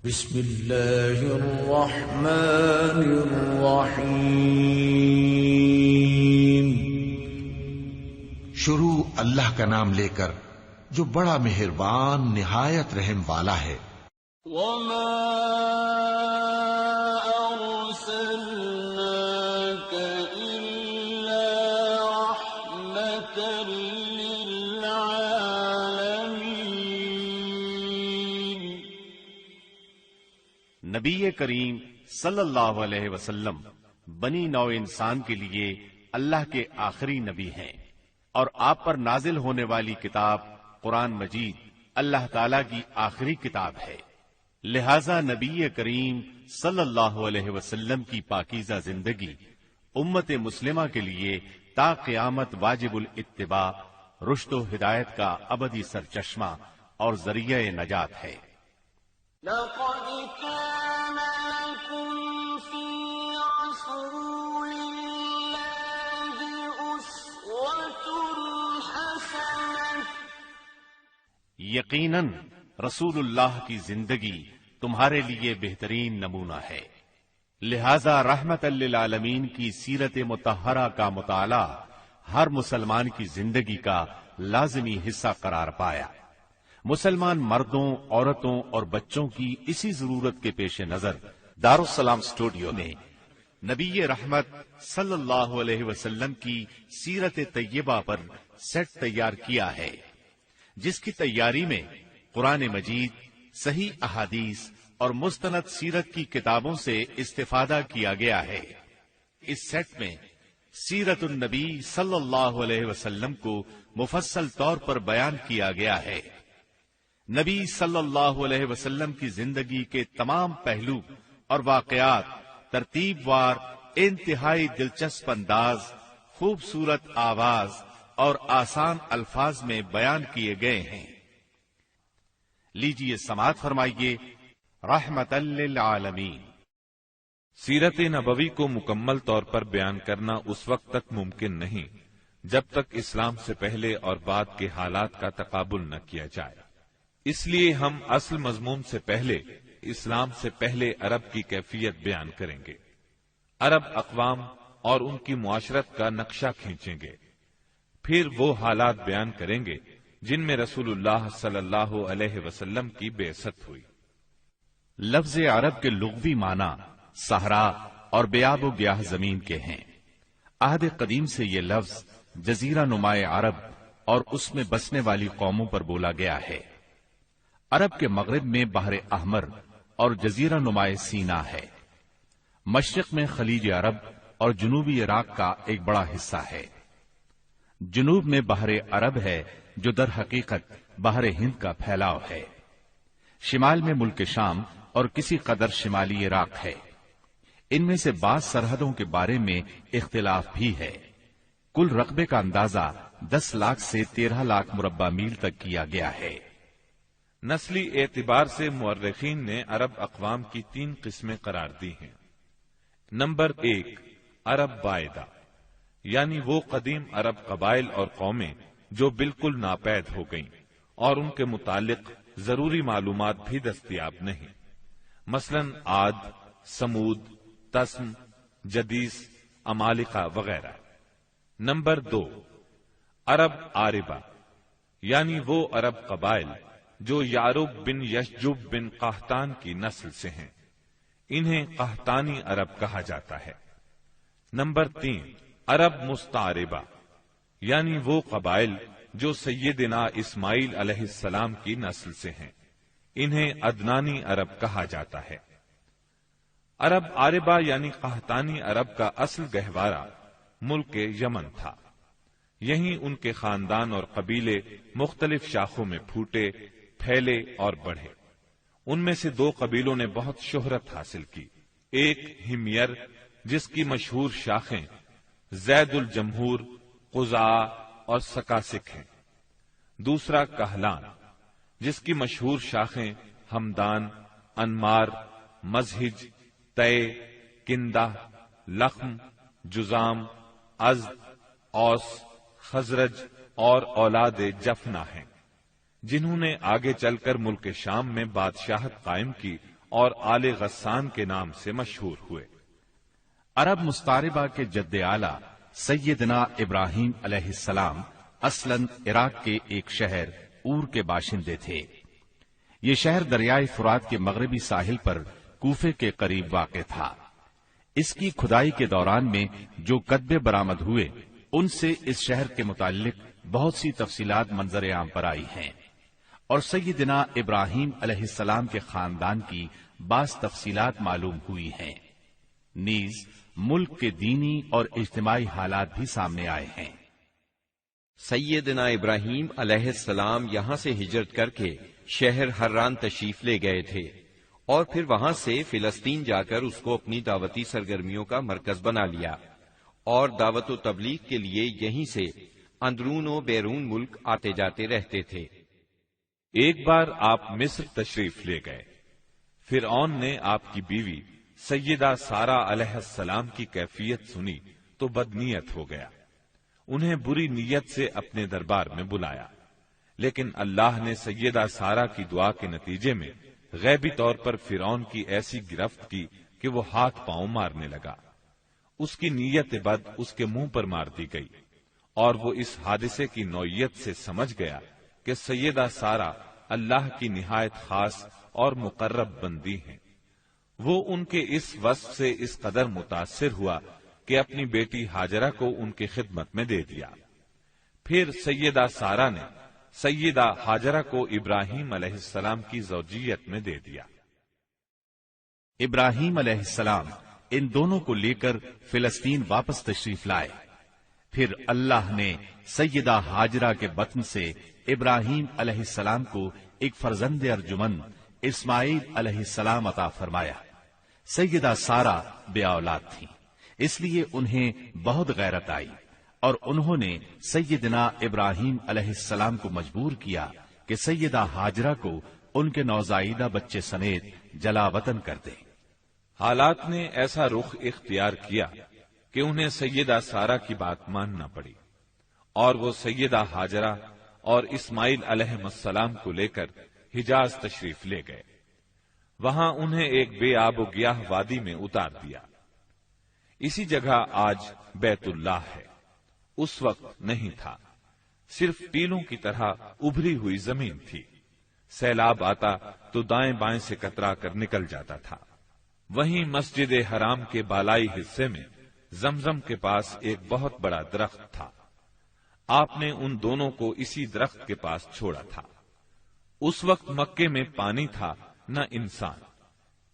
بسم اللہ الرحمن الرحیم۔ شروع اللہ کا نام لے کر جو بڑا مہربان نہایت رحم والا ہے۔ وما أرسلناك إلا رحمة للعالمين۔ نبی کریم صلی اللہ علیہ وسلم بنی نوع انسان کے لیے اللہ کے آخری نبی ہیں، اور آپ پر نازل ہونے والی کتاب قرآن مجید اللہ تعالی کی آخری کتاب ہے، لہذا نبی کریم صلی اللہ علیہ وسلم کی پاکیزہ زندگی امت مسلمہ کے لیے تا قیامت واجب الاتباع، رشد و ہدایت کا ابدی سرچشمہ اور ذریعہ نجات ہے۔ لقد كان لكم في رسول الله أسوة حسنة۔ یقیناً رسول اللہ کی زندگی تمہارے لیے بہترین نمونہ ہے، لہذا رحمت للعالمین کی سیرت مطہرہ کا مطالعہ ہر مسلمان کی زندگی کا لازمی حصہ قرار پایا۔ مسلمان مردوں، عورتوں اور بچوں کی اسی ضرورت کے پیش نظر دارالسلام اسٹوڈیو نے نبی رحمت صلی اللہ علیہ وسلم کی سیرت طیبہ پر سیٹ تیار کیا ہے، جس کی تیاری میں قرآن مجید، صحیح احادیث اور مستند سیرت کی کتابوں سے استفادہ کیا گیا ہے۔ اس سیٹ میں سیرت النبی صلی اللہ علیہ وسلم کو مفصل طور پر بیان کیا گیا ہے۔ نبی صلی اللہ علیہ وسلم کی زندگی کے تمام پہلو اور واقعات ترتیب وار انتہائی دلچسپ انداز، خوبصورت آواز اور آسان الفاظ میں بیان کیے گئے ہیں۔ لیجیے سماعت فرمائیے رحمت للعالمین۔ سیرت نبوی کو مکمل طور پر بیان کرنا اس وقت تک ممکن نہیں جب تک اسلام سے پہلے اور بعد کے حالات کا تقابل نہ کیا جائے۔ اس لیے ہم اصل مضمون سے پہلے اسلام سے پہلے عرب کی کیفیت بیان کریں گے، عرب اقوام اور ان کی معاشرت کا نقشہ کھینچیں گے، پھر وہ حالات بیان کریں گے جن میں رسول اللہ صلی اللہ علیہ وسلم کی بعثت ہوئی۔ لفظ عرب کے لغوی معنی صحرا اور بیاب و گیاہ زمین کے ہیں۔ عہد قدیم سے یہ لفظ جزیرہ نمائے عرب اور اس میں بسنے والی قوموں پر بولا گیا ہے۔ عرب کے مغرب میں بحر احمر اور جزیرہ نمائے سینا ہے۔ مشرق میں خلیج عرب اور جنوبی عراق کا ایک بڑا حصہ ہے۔ جنوب میں بحر عرب ہے جو در حقیقت بحر ہند کا پھیلاؤ ہے۔ شمال میں ملک شام اور کسی قدر شمالی عراق ہے۔ ان میں سے بعض سرحدوں کے بارے میں اختلاف بھی ہے۔ کل رقبے کا اندازہ 10 لاکھ سے 13 لاکھ مربع میل تک کیا گیا ہے۔ نسلی اعتبار سے مورخین نے عرب اقوام کی 3 قسمیں قرار دی ہیں۔ نمبر 1، عرب بائدہ، یعنی وہ قدیم عرب قبائل اور قومیں جو بالکل ناپید ہو گئیں اور ان کے متعلق ضروری معلومات بھی دستیاب نہیں، مثلا عاد، سمود، تسم، جدیس، عمالقہ وغیرہ۔ نمبر 2، عرب عاربہ، یعنی وہ عرب قبائل جو یعرب بن یشجب بن قحطان کی نسل سے ہیں، انہیں قحطانی عرب کہا جاتا ہے۔ نمبر 3، عرب مستعربہ، یعنی وہ قبائل جو سیدنا اسماعیل علیہ السلام کی نسل سے ہیں، انہیں عدنانی عرب کہا جاتا ہے۔ عرب عاربہ یعنی قحطانی عرب کا اصل گہوارہ ملک یمن تھا۔ یہیں ان کے خاندان اور قبیلے مختلف شاخوں میں پھوٹے، پھیلے اور بڑھے۔ ان میں سے 2 قبیلوں نے بہت شہرت حاصل کی، ایک ہمیر جس کی مشہور شاخیں زید الجمہور، قزاع اور سکاسک ہیں، دوسرا کہلان جس کی مشہور شاخیں ہمدان، انمار، مزہج، تے، کندہ، لخم، جزام، ازد، اوس، خزرج اور اولاد جفنا ہیں، جنہوں نے آگے چل کر ملک شام میں بادشاہت قائم کی اور آل غسان کے نام سے مشہور ہوئے۔ عرب مستعربہ کے جد اعلی سیدنا ابراہیم علیہ السلام اصلاً عراق کے ایک شہر اور کے باشندے تھے۔ یہ شہر دریائے فرات کے مغربی ساحل پر کوفے کے قریب واقع تھا۔ اس کی کھدائی کے دوران میں جو کتبے برآمد ہوئے ان سے اس شہر کے متعلق بہت سی تفصیلات منظر عام پر آئی ہیں، اور سیدنا ابراہیم علیہ السلام کے خاندان کی بعض تفصیلات معلوم ہوئی ہیں۔ نیز ملک کے دینی اور اجتماعی حالات بھی سامنے آئے ہیں۔ سیدنا ابراہیم علیہ السلام یہاں سے ہجرت کر کے شہر حران تشریف لے گئے تھے، اور پھر وہاں سے فلسطین جا کر اس کو اپنی دعوتی سرگرمیوں کا مرکز بنا لیا، اور دعوت و تبلیغ کے لیے یہیں سے اندرون و بیرون ملک آتے جاتے رہتے تھے۔ ایک بار آپ مصر تشریف لے گئے۔ فرعون نے آپ کی بیوی سیدہ سارہ علیہ السلام کی کیفیت سنی تو بدنیت ہو گیا، انہیں بری نیت سے اپنے دربار میں بلایا، لیکن اللہ نے سیدہ سارہ کی دعا کے نتیجے میں غیبی طور پر فرعون کی ایسی گرفت کی کہ وہ ہاتھ پاؤں مارنے لگا۔ اس کی نیت بد اس کے منہ پر مار دی گئی، اور وہ اس حادثے کی نوعیت سے سمجھ گیا کہ سیدہ سارہ اللہ کی نہایت خاص اور مقرب بندی ہیں۔ وہ ان کے اس وصف سے اس قدر متاثر ہوا کہ اپنی بیٹی ہاجرہ کو ان کی خدمت میں دے دیا۔ پھر سیدہ سارہ نے سیدہ ہاجرہ کو ابراہیم علیہ السلام کی زوجیت میں دے دیا۔ ابراہیم علیہ السلام ان دونوں کو لے کر فلسطین واپس تشریف لائے۔ پھر اللہ نے سیدہ ہاجرہ کے بطن سے ابراہیم علیہ السلام کو ایک فرزند ارجمن اسماعیل علیہ السلام عطا فرمایا۔ سیدہ سارہ بے اولاد تھیں، اس لیے انہیں بہت غیرت آئی، اور انہوں نے سیدنا ابراہیم علیہ السلام کو مجبور کیا کہ سیدہ ہاجرہ کو ان کے نوزائیدہ بچے سمیت جلا وطن کر دیں۔ حالات نے ایسا رخ اختیار کیا کہ انہیں سیدہ سارہ کی بات ماننا پڑی، اور وہ سیدہ ہاجرہ اور اسماعیل علیہ السلام کو لے کر حجاز تشریف لے گئے۔ وہاں انہیں ایک بے آب و گیاہ وادی میں اتار دیا۔ اسی جگہ آج بیت اللہ ہے، اس وقت نہیں تھا، صرف ٹیلوں کی طرح ابھری ہوئی زمین تھی۔ سیلاب آتا تو دائیں بائیں سے کترا کر نکل جاتا تھا۔ وہیں مسجد حرام کے بالائی حصے میں زمزم کے پاس ایک بہت بڑا درخت تھا۔ آپ نے ان دونوں کو اسی درخت کے پاس چھوڑا تھا۔ اس وقت مکے میں پانی تھا نہ انسان،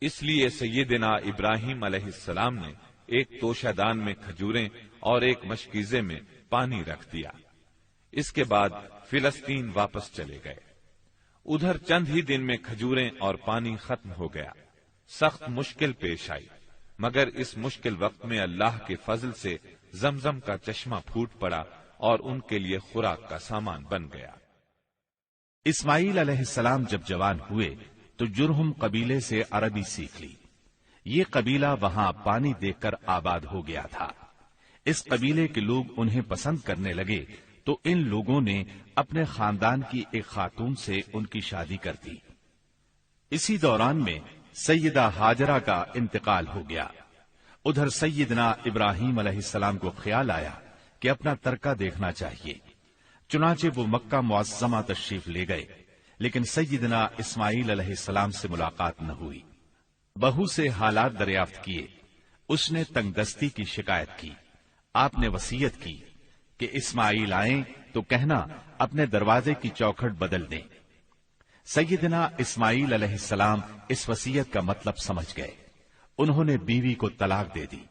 اس لیے سیدنا ابراہیم علیہ السلام نے ایک توشہ دان میں کھجوریں اور ایک مشکیزے میں پانی رکھ دیا۔ اس کے بعد فلسطین واپس چلے گئے۔ ادھر چند ہی دن میں کھجوریں اور پانی ختم ہو گیا۔ سخت مشکل پیش آئی، مگر اس مشکل وقت میں اللہ کے فضل سے زمزم کا چشمہ پھوٹ پڑا اور ان کے لیے خوراک کا سامان بن گیا۔ اسماعیل علیہ السلام جب جوان ہوئے تو جرہم قبیلے سے عربی سیکھ لی۔ یہ قبیلہ وہاں پانی دیکھ کر آباد ہو گیا تھا۔ اس قبیلے کے لوگ انہیں پسند کرنے لگے تو ان لوگوں نے اپنے خاندان کی ایک خاتون سے ان کی شادی کر دی۔ اسی دوران میں سیدہ ہاجرہ کا انتقال ہو گیا۔ ادھر سیدنا ابراہیم علیہ السلام کو خیال آیا کہ اپنا ترکہ دیکھنا چاہیے، چنانچہ وہ مکہ معظمہ تشریف لے گئے، لیکن سیدنا اسماعیل علیہ السلام سے ملاقات نہ ہوئی۔ بہو سے حالات دریافت کیے، اس نے تنگ دستی کی شکایت کی۔ آپ نے وصیت کی کہ اسماعیل آئیں تو کہنا اپنے دروازے کی چوکھٹ بدل دیں۔ سیدنا اسماعیل علیہ السلام اس وصیت کا مطلب سمجھ گئے۔ انہوں نے بیوی کو طلاق دے دی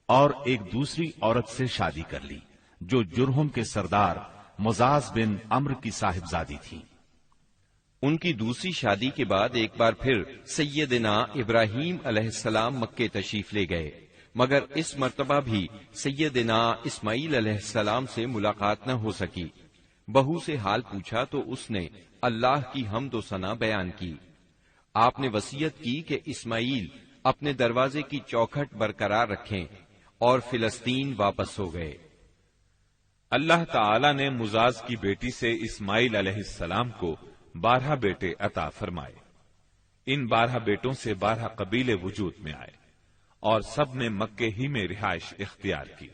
اور ایک دوسری عورت سے شادی کر لی جو جرہم کے سردار مزاز بن عمرو کی صاحبزادی تھی۔ ان کی دوسری شادی کے بعد ایک بار پھر سیدنا ابراہیم علیہ السلام مکے تشریف لے گئے، مگر اس مرتبہ بھی سیدنا اسماعیل علیہ السلام سے ملاقات نہ ہو سکی۔ بہو سے حال پوچھا تو اس نے اللہ کی حمد و ثنا بیان کی۔ آپ نے وصیت کی کہ اسماعیل اپنے دروازے کی چوکھٹ برقرار رکھیں، اور فلسطین واپس ہو گئے۔ اللہ تعالی نے مزاز کی بیٹی سے اسماعیل علیہ السلام کو 12 بیٹے عطا فرمائے۔ ان 12 بیٹوں سے 12 قبیلے وجود میں آئے اور سب نے مکے ہی میں رہائش اختیار کی۔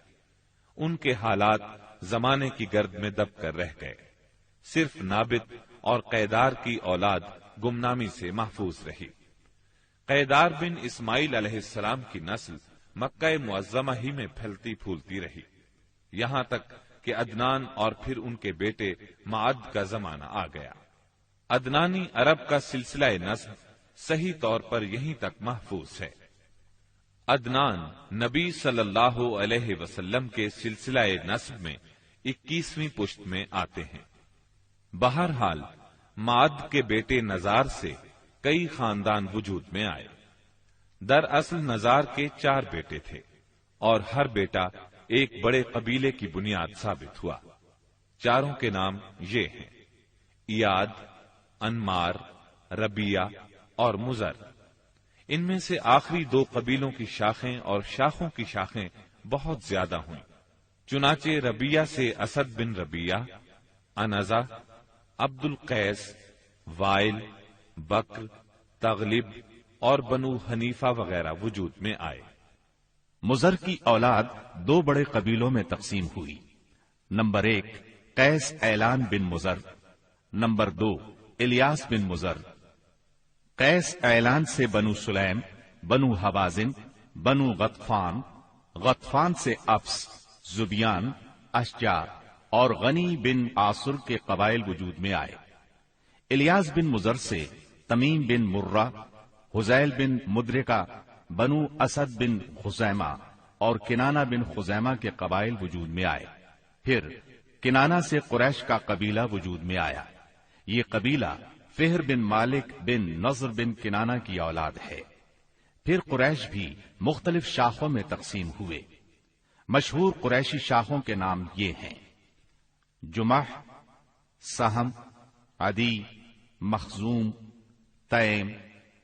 ان کے حالات زمانے کی گرد میں دب کر رہ گئے، صرف نابت اور قیدار کی اولاد گمنامی سے محفوظ رہی۔ قیدار بن اسماعیل علیہ السلام کی نسل مکہ معظمہ ہی میں پھیلتی پھولتی رہی، یہاں تک کہ عدنان اور پھر ان کے بیٹے معد کا زمانہ آ گیا۔ عدنانی عرب کا سلسلہ نسب صحیح طور پر یہیں تک محفوظ ہے۔ عدنان نبی صلی اللہ علیہ وسلم کے سلسلہ نسب میں 21ویں پشت میں آتے ہیں۔ بہرحال معد کے بیٹے نزار سے کئی خاندان وجود میں آئے۔ دراصل نزار کے 4 بیٹے تھے اور ہر بیٹا ایک بڑے قبیلے کی بنیاد ثابت ہوا۔ چاروں کے نام یہ ہیں: ایاد، انمار، ربیہ اور مزر۔ ان میں سے آخری 2 قبیلوں کی شاخیں اور شاخوں کی شاخیں بہت زیادہ ہوئیں۔ چنانچہ ربیہ سے اسد بن ربیہ، انزا، عبد القیس، وائل، بکر، تغلب اور بنو حنیفہ وغیرہ وجود میں آئے۔ مزر کی اولاد 2 بڑے قبیلوں میں تقسیم ہوئی۔ نمبر 1 قیس اعلان بن مزر، نمبر 2 الیاس بن مزر۔ قیس اعلان سے بنو سلیم، بنو حوازن، بنو غطفان، غطفان سے افس، زبیان، اشجار اور غنی بن عاصر کے قبائل وجود میں آئے۔ الیاس بن مزر سے تمیم بن مرہ، حزیل بن مدرکہ، بنو اسد بن خزیمہ اور کنانہ بن خزیمہ کے قبائل وجود میں آئے۔ پھر کنانہ سے قریش کا قبیلہ وجود میں آیا۔ یہ قبیلہ فہر بن مالک بن نضر بن کنانہ کی اولاد ہے۔ پھر قریش بھی مختلف شاخوں میں تقسیم ہوئے۔ مشہور قریشی شاخوں کے نام یہ ہیں: جمح، سہم، عدی، مخزوم، تیم،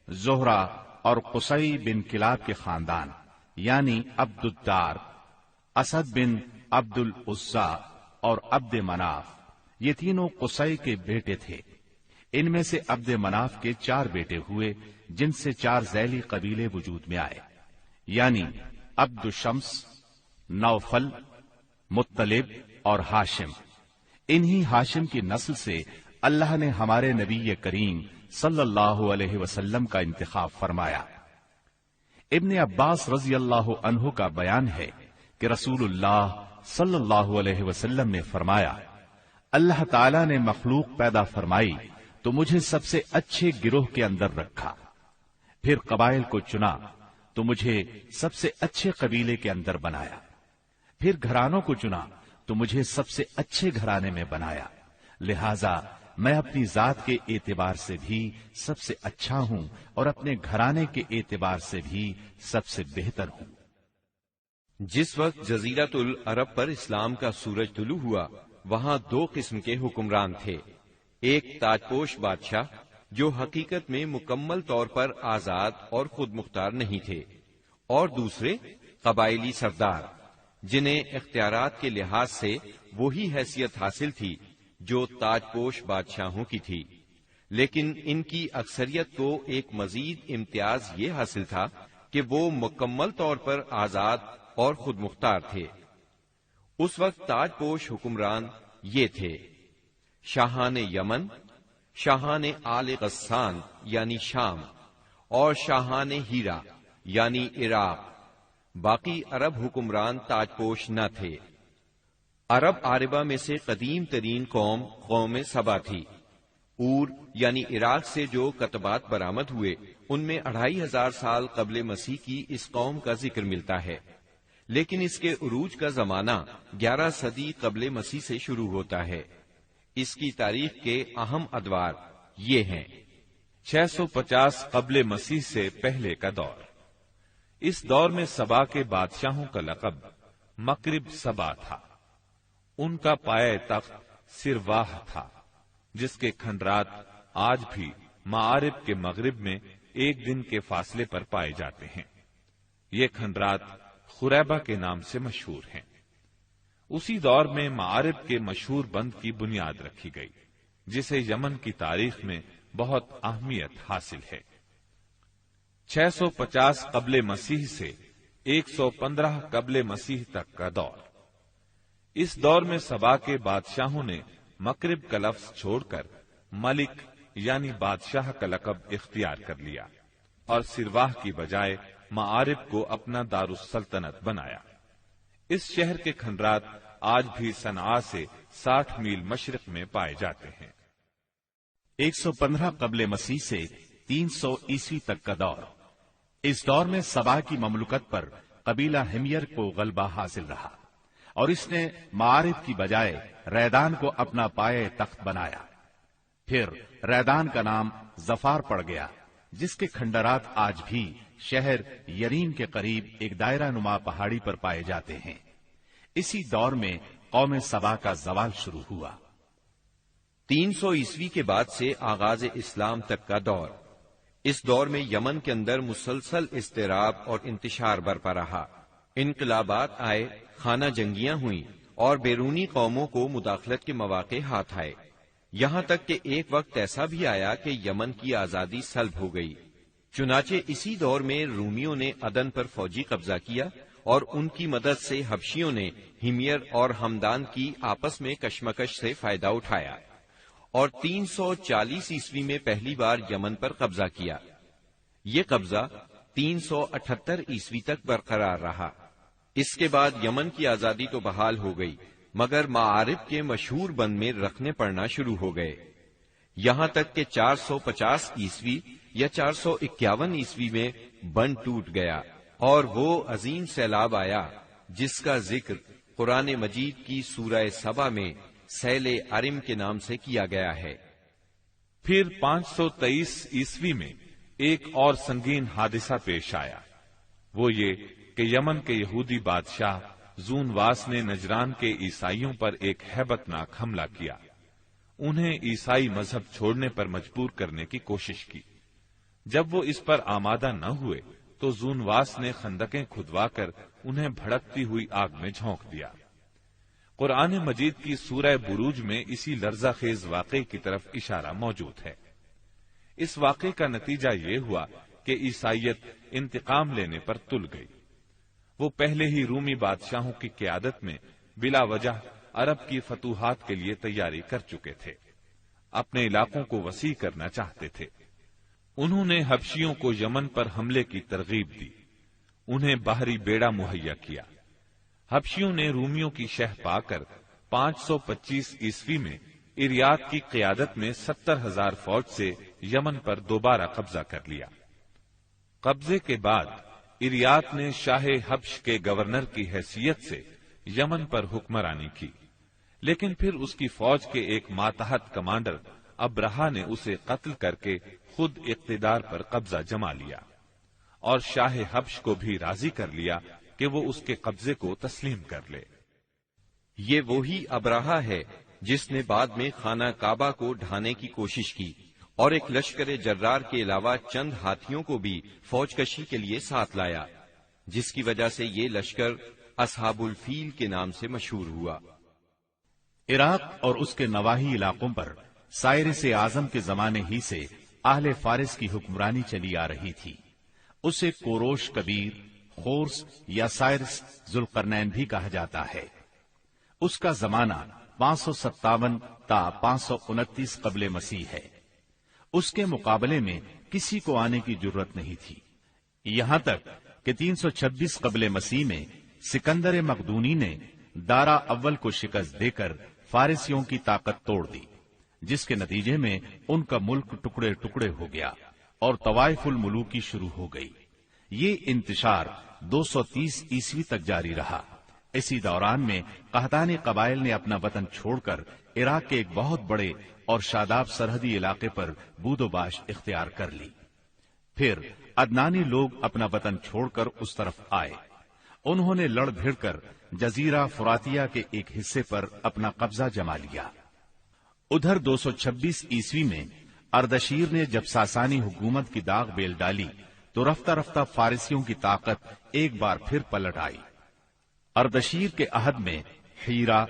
زہرہ اور قصی بن کلاب کے خاندان یعنی عبد الدار، اسد بن عبد العزا اور عبد مناف۔ یہ تینوں قصی کے بیٹے تھے۔ ان میں سے عبد مناف کے 4 بیٹے ہوئے جن سے 4 ذیلی قبیلے وجود میں آئے، یعنی عبد شمس، نوفل، مطلب اور ہاشم۔ انہی ہاشم کی نسل سے اللہ نے ہمارے نبی کریم صلی اللہ علیہ وسلم کا انتخاب فرمایا۔ ابن عباس رضی اللہ عنہ کا بیان ہے کہ رسول اللہ صلی اللہ علیہ وسلم نے فرمایا، اللہ تعالی نے مخلوق پیدا فرمائی تو مجھے سب سے اچھے گروہ کے اندر رکھا، پھر قبائل کو چنا تو مجھے سب سے اچھے قبیلے کے اندر بنایا، پھر گھرانوں کو چنا تو مجھے سب سے اچھے گھرانے میں بنایا، لہذا میں اپنی ذات کے اعتبار سے بھی سب سے اچھا ہوں اور اپنے گھرانے کے اعتبار سے بھی سب سے بہتر ہوں۔ جس وقت جزیرۃ العرب پر اسلام کا سورج طلوع ہوا، وہاں 2 قسم کے حکمران تھے۔ ایک تاجپوش بادشاہ جو حقیقت میں مکمل طور پر آزاد اور خود مختار نہیں تھے، اور دوسرے قبائلی سردار جنہیں اختیارات کے لحاظ سے وہی حیثیت حاصل تھی جو تاجپوش بادشاہوں کی تھی، لیکن ان کی اکثریت کو ایک مزید امتیاز یہ حاصل تھا کہ وہ مکمل طور پر آزاد اور خود مختار تھے۔ اس وقت تاجپوش حکمران یہ تھے: شاہان یمن، شاہان آل غسان یعنی شام، اور شاہان ہیرا یعنی عراق۔ باقی عرب حکمران تاجپوش نہ تھے۔ عرب عاربہ میں سے قدیم ترین قوم سبا تھی۔ اور یعنی عراق سے جو کتبات برآمد ہوئے ان میں 2500 سال قبل مسیح کی اس قوم کا ذکر ملتا ہے، لیکن اس کے عروج کا زمانہ 11 صدی قبل مسیح سے شروع ہوتا ہے۔ اس کی تاریخ کے اہم ادوار یہ ہیں: 650 قبل مسیح سے پہلے کا دور۔ اس دور میں سبا کے بادشاہوں کا لقب مکرب سبا تھا۔ ان کا پایہ تخت سرواہ تھا، جس کے کھنڈرات آج بھی معارب کے مغرب میں 1 دن کے فاصلے پر پائے جاتے ہیں۔ یہ کھنڈرات خریبہ کے نام سے مشہور ہیں۔ اسی دور میں معارب کے مشہور بند کی بنیاد رکھی گئی، جسے یمن کی تاریخ میں بہت اہمیت حاصل ہے۔ 650 قبل مسیح سے 115 قبل مسیح تک کا دور۔ اس دور میں سبا کے بادشاہوں نے مغرب کا لفظ چھوڑ کر ملک یعنی بادشاہ کا لقب اختیار کر لیا اور سرواہ کی بجائے معارب کو اپنا دارالسلطنت بنایا۔ اس شہر کے کھنڈرات آج بھی صنعاء سے 60 میل مشرق میں پائے جاتے ہیں۔ 115 قبل مسیح سے 300 عیسوی تک کا دور۔ اس دور میں سبا کی مملکت پر قبیلہ ہمیر کو غلبہ حاصل رہا اور اس نے معارب کی بجائے ریدان کو اپنا پائے تخت بنایا۔ پھر ریدان کا نام ظفار پڑ گیا، جس کے کھنڈرات آج بھی شہر یرین کے قریب ایک دائرہ نما پہاڑی پر پائے جاتے ہیں۔ اسی دور میں قوم سبا کا زوال شروع ہوا۔ 300 عیسوی کے بعد سے آغاز اسلام تک کا دور۔ اس دور میں یمن کے اندر مسلسل اضطراب اور انتشار برپا رہا۔ انقلابات آئے، خانہ جنگیاں ہوئیں اور بیرونی قوموں کو مداخلت کے مواقع ہاتھ آئے، یہاں تک کہ ایک وقت ایسا بھی آیا کہ یمن کی آزادی سلب ہو گئی۔ چنانچہ اسی دور میں رومیوں نے عدن پر فوجی قبضہ کیا اور ان کی مدد سے حبشیوں نے ہمیر اور ہمدان کی آپس میں کشمکش سے فائدہ اٹھایا اور 340 عیسوی میں پہلی بار یمن پر قبضہ کیا۔ یہ قبضہ 378 عیسوی تک برقرار رہا۔ اس کے بعد یمن کی آزادی تو بحال ہو گئی، مگر معارب کے مشہور بند میں رکھنے پڑنا شروع ہو گئے، یہاں تک کہ 450 عیسوی یا 451 عیسوی میں بند ٹوٹ گیا اور وہ عظیم سیلاب آیا جس کا ذکر قرآن مجید کی سورہ سبا میں سیل ارم کے نام سے کیا گیا ہے۔ پھر 523 عیسوی میں ایک اور سنگین حادثہ پیش آیا، وہ یہ کہ یمن کے یہودی بادشاہ زون واس نے نجران کے عیسائیوں پر ایک ہیبت ناک حملہ کیا۔ انہیں عیسائی مذہب چھوڑنے پر مجبور کرنے کی کوشش کی۔ جب وہ اس پر آمادہ نہ ہوئے تو زون واس نے خندقیں کھدوا کر انہیں بھڑکتی ہوئی آگ میں جھونک دیا۔ قرآن مجید کی سورہ بروج میں اسی لرزہ خیز واقعے کی طرف اشارہ موجود ہے۔ اس واقعے کا نتیجہ یہ ہوا کہ عیسائیت انتقام لینے پر تل گئی۔ وہ پہلے ہی رومی بادشاہوں کی قیادت میں بلا وجہ عرب کی فتوحات کے لیے تیاری کر چکے تھے، اپنے علاقوں کو وسیع کرنا چاہتے تھے۔ انہوں نے حبشیوں کو یمن پر حملے کی ترغیب دی، انہیں باہری بیڑا مہیا کیا۔ حبشیوں نے رومیوں کی شہ پا کر 525 عیسوی میں اریات کی قیادت میں 70,000 فوج سے یمن پر دوبارہ قبضہ کر لیا۔ قبضے کے بعد اریات نے شاہ حبش کے گورنر کی حیثیت سے یمن پر حکمرانی کی، لیکن پھر اس کی فوج کے ایک ماتحت کمانڈر ابرہا نے اسے قتل کر کے خود اقتدار پر قبضہ جما لیا اور شاہ حبش کو بھی راضی کر لیا کہ وہ اس کے قبضے کو تسلیم کر لے۔ یہ وہی ابرہا ہے جس نے بعد میں خانہ کعبہ کو ڈھانے کی کوشش کی اور ایک لشکر جرار کے علاوہ چند ہاتھیوں کو بھی فوج کشی کے لیے ساتھ لایا، جس کی وجہ سے یہ لشکر اصحاب الفیل کے نام سے مشہور ہوا۔ عراق اور اس کے نواحی علاقوں پر سائرس اعظم کے زمانے ہی سے اہل فارس کی حکمرانی چلی آ رہی تھی۔ اسے کوروش کبیر، خورس یا سائرس ذوالقرنین بھی کہا جاتا ہے۔ اس کا زمانہ 557 تا 529 قبل مسیح ہے۔ اس کے مقابلے میں کسی کو آنے کی جرت نہیں تھی، یہاں تک کہ 326 قبل مسیح میں سکندر مقدونی نے دارا اول کو شکست دے کر فارسیوں کی طاقت توڑ دی، جس کے نتیجے میں ان کا ملک ٹکڑے ٹکڑے ہو گیا اور طوائف الملوکی شروع ہو گئی۔ یہ انتشار 230 عیسوی تک جاری رہا۔ اسی دوران میں قحطانی قبائل نے اپنا وطن چھوڑ کر عراق کے ایک بہت بڑے اور شاداب سرحدی علاقے پر بود و باش اختیار کر لی۔ پھر عدنانی لوگ اپنا وطن چھوڑ کر اس طرف آئے۔ انہوں نے لڑ بھیڑ کر جزیرہ فراتیہ کے ایک حصے پر اپنا قبضہ جما لیا۔ ادھر 226 عیسوی میں اردشیر نے جب ساسانی حکومت کی داغ بیل ڈالی تو رفتہ رفتہ فارسیوں کی طاقت ایک بار پھر پلٹ آئی۔ اردشیر کے عہد میں حیرہ،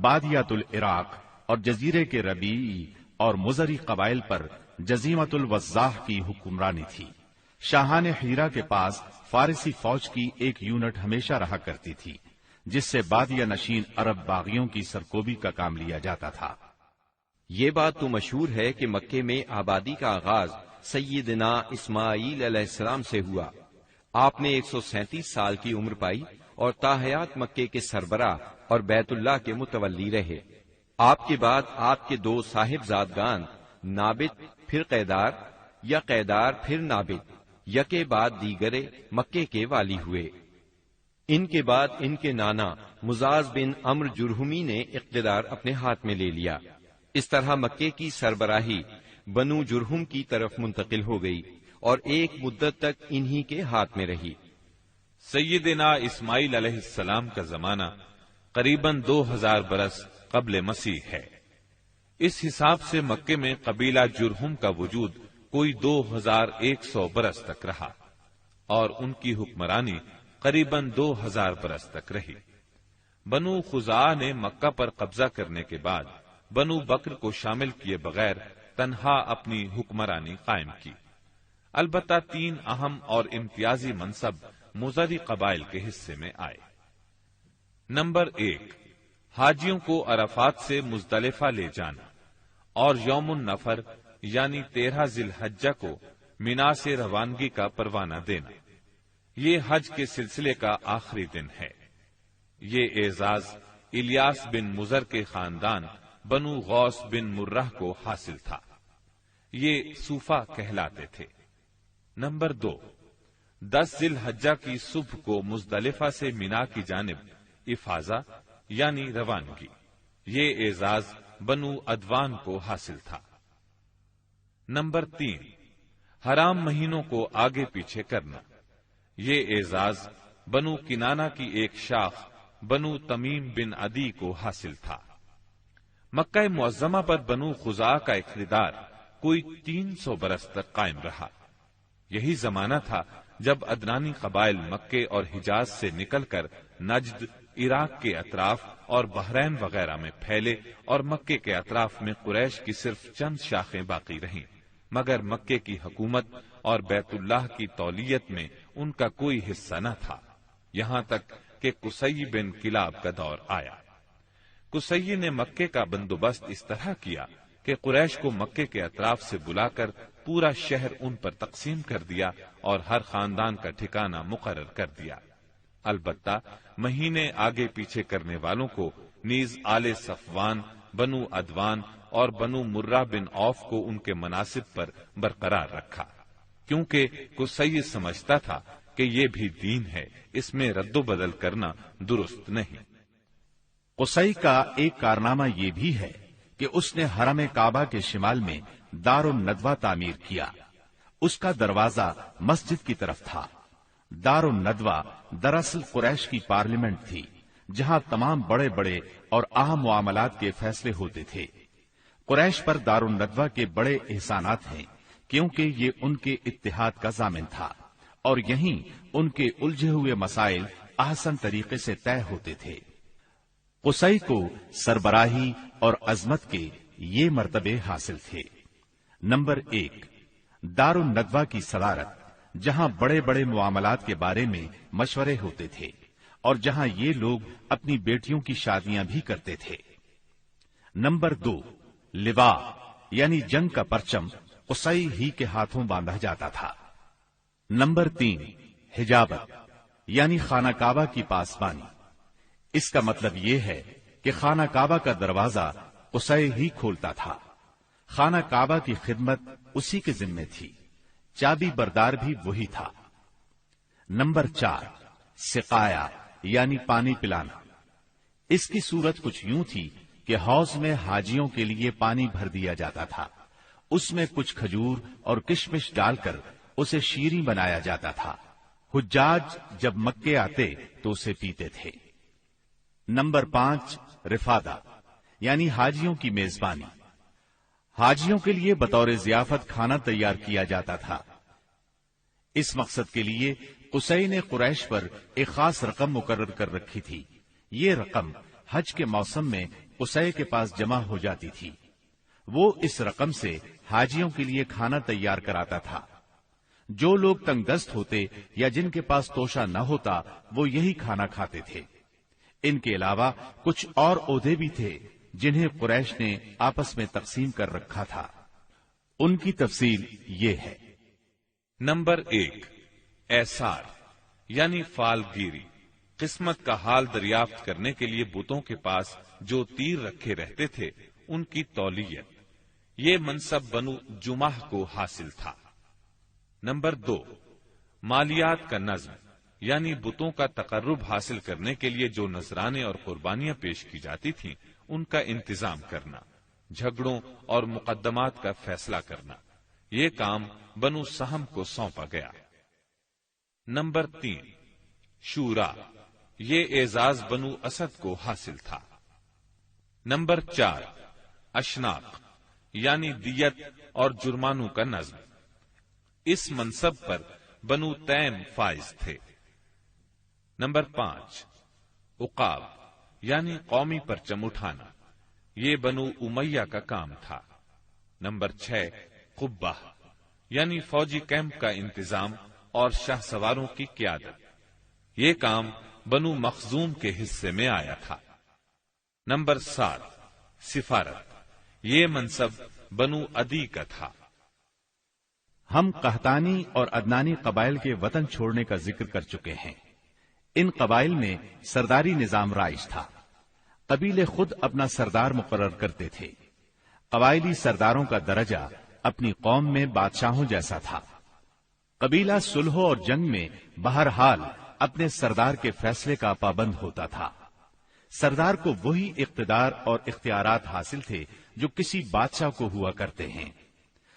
بادیات العراق اور جزیرے کے ربیعی اور مزری قبائل پر جزیمت الوضاح کی حکمرانی تھی۔ شاہان ہیرا کے پاس فارسی فوج کی ایک یونٹ ہمیشہ رہا کرتی تھی، جس سے بادیہ نشین عرب باغیوں کی سرکوبی کا کام لیا جاتا تھا۔ یہ بات تو مشہور ہے کہ مکے میں آبادی کا آغاز سیدنا اسماعیل علیہ السلام سے ہوا۔ آپ نے 137 سال کی عمر پائی اور تاحیات مکے کے سربراہ اور بیت اللہ کے متولی رہے۔ آپ کے بعد آپ کے 2 صاحبزادگان نابت پھر قیدار یا قیدار پھر نابت یکے بعد دیگرے مکے کے والی ہوئے۔ ان کے بعد ان کے نانا مزاز بن عمر جرہمی نے اقتدار اپنے ہاتھ میں لے لیا۔ اس طرح مکے کی سربراہی بنو جرہم کی طرف منتقل ہو گئی اور ایک مدت تک انہی کے ہاتھ میں رہی۔ سیدنا اسماعیل علیہ السلام کا زمانہ قریباً 2000 برس قبل مسیح ہے۔ اس حساب سے مکے میں قبیلہ جرہم کا وجود کوئی 2100 برس تک رہا اور ان کی حکمرانی قریباً 2000 برس تک رہی۔ بنو خزاعہ نے مکہ پر قبضہ کرنے کے بعد بنو بکر کو شامل کیے بغیر تنہا اپنی حکمرانی قائم کی۔ البتہ 3 اہم اور امتیازی منصب مزری قبائل کے حصے میں آئے۔ نمبر 1، حاجیوں کو عرفات سے مزدلفہ لے جانا اور یوم النفر یعنی 13 ذی الحجہ کو مینا سے روانگی کا پروانہ دینا۔ یہ حج کے سلسلے کا آخری دن ہے۔ یہ اعزاز الیاس بن مزر کے خاندان بنو غوث بن مرہ کو حاصل تھا۔ یہ صوفہ کہلاتے تھے۔ نمبر 2، 10 ذی الحجہ کی صبح کو مزدلفہ سے مینا کی جانب افاضہ یعنی روانگی۔ یہ اعزاز بنو ادوان کو حاصل تھا۔ نمبر 3، حرام مہینوں کو آگے پیچھے کرنا۔ یہ اعزاز بنو کنانہ کی ایک شاخ بنو تمیم بن عدی کو حاصل تھا۔ مکہ معظمہ پر بنو خزاعہ کا اقتدار کوئی 300 برس تک قائم رہا۔ یہی زمانہ تھا جب ادنانی قبائل مکے اور حجاز سے نکل کر نجد، عراق کے اطراف اور بحرین وغیرہ میں پھیلے اور مکے کے اطراف میں قریش کی صرف چند شاخیں باقی رہیں، مگر مکے کی حکومت اور بیت اللہ کی تولیت میں ان کا کوئی حصہ نہ تھا، یہاں تک کہ قصی بن کلاب کا دور آیا۔ قصی نے مکے کا بندوبست اس طرح کیا کہ قریش کو مکے کے اطراف سے بلا کر پورا شہر ان پر تقسیم کر دیا اور ہر خاندان کا ٹھکانہ مقرر کر دیا۔ البتہ مہینے آگے پیچھے کرنے والوں کو نیز آل صفوان، بنو ادوان اور بنو مرہ بن عوف کو ان کے مناصب پر برقرار رکھا، کیونکہ قصی سمجھتا تھا کہ یہ بھی دین ہے، اس میں رد و بدل کرنا درست نہیں۔ قصی کا ایک کارنامہ یہ بھی ہے کہ اس نے حرم کعبہ کے شمال میں دار الندوہ تعمیر کیا۔ اس کا دروازہ مسجد کی طرف تھا۔ دار الندوہ دراصل قریش کی پارلیمنٹ تھی، جہاں تمام بڑے بڑے اور اہم معاملات کے فیصلے ہوتے تھے۔ قریش پر دار الندوہ کے بڑے احسانات ہیں، کیونکہ یہ ان کے اتحاد کا ضامن تھا اور یہیں ان کے الجھے ہوئے مسائل احسن طریقے سے طے ہوتے تھے۔ قصی کو سربراہی اور عظمت کے یہ مرتبے حاصل تھے۔ نمبر 1، دار الندوہ کی صدارت، جہاں بڑے بڑے معاملات کے بارے میں مشورے ہوتے تھے اور جہاں یہ لوگ اپنی بیٹیوں کی شادیاں بھی کرتے تھے۔ نمبر 2، لوا یعنی جنگ کا پرچم قصی ہی کے ہاتھوں باندھا جاتا تھا۔ نمبر 3، حجابت یعنی خانہ کعبہ کی پاسبانی۔ اس کا مطلب یہ ہے کہ خانہ کعبہ کا دروازہ قصی ہی کھولتا تھا۔ خانہ کعبہ کی خدمت اسی کے ذمے تھی، چابی بردار بھی وہی تھا۔ نمبر 4، سقایا یعنی پانی پلانا۔ اس کی صورت کچھ یوں تھی کہ حوض میں حاجیوں کے لیے پانی بھر دیا جاتا تھا، اس میں کچھ کھجور اور کشمش ڈال کر اسے شیریں بنایا جاتا تھا۔ حجاج جب مکے آتے تو اسے پیتے تھے۔ نمبر 5، رفادہ یعنی حاجیوں کی میزبانی۔ حاجیوں کے لیے بطور ضیافت کھانا تیار کیا جاتا تھا۔ اس مقصد کے لیے قصی نے قریش پر ایک خاص رقم مقرر کر رکھی تھی۔ یہ رقم حج کے موسم میں قصی کے پاس جمع ہو جاتی تھی۔ وہ اس رقم سے حاجیوں کے لیے کھانا تیار کراتا تھا۔ جو لوگ تنگ دست ہوتے یا جن کے پاس توشہ نہ ہوتا وہ یہی کھانا کھاتے تھے۔ ان کے علاوہ کچھ اور عہدے بھی تھے جنہیں قریش نے آپس میں تقسیم کر رکھا تھا۔ ان کی تفصیل یہ ہے۔ نمبر 1، ایسار یعنی فال گیری، قسمت کا حال دریافت کرنے کے لیے بتوں کے پاس جو تیر رکھے رہتے تھے ان کی تولیت، یہ منصب بنو جمح کو حاصل تھا۔ نمبر 2، مالیات کا نظم یعنی بتوں کا تقرب حاصل کرنے کے لیے جو نذرانے اور قربانیاں پیش کی جاتی تھیں ان کا انتظام کرنا، جھگڑوں اور مقدمات کا فیصلہ کرنا، یہ کام بنو سہم کو سونپا گیا۔ نمبر 3، شورا، یہ اعزاز بنو اسد کو حاصل تھا۔ نمبر 4، اشناق یعنی دیت اور جرمانوں کا نظم، اس منصب پر بنو تیم فائز تھے۔ نمبر 5، عقاب یعنی قومی پرچم اٹھانا، یہ بنو امیہ کا کام تھا۔ نمبر 6، قبہ یعنی فوجی کیمپ کا انتظام اور شاہ سواروں کی قیادت، یہ کام بنو مخزوم کے حصے میں آیا تھا۔ نمبر 7، سفارت، یہ منصب بنو عدی کا تھا۔ ہم قحطانی اور عدنانی قبائل کے وطن چھوڑنے کا ذکر کر چکے ہیں۔ ان قبائل میں سرداری نظام رائج تھا۔ قبیلے خود اپنا سردار مقرر کرتے تھے۔ قبائلی سرداروں کا درجہ اپنی قوم میں بادشاہوں جیسا تھا۔ قبیلہ صلح اور جنگ میں بہرحال اپنے سردار کے فیصلے کا پابند ہوتا تھا۔ سردار کو وہی اقتدار اور اختیارات حاصل تھے جو کسی بادشاہ کو ہوا کرتے ہیں۔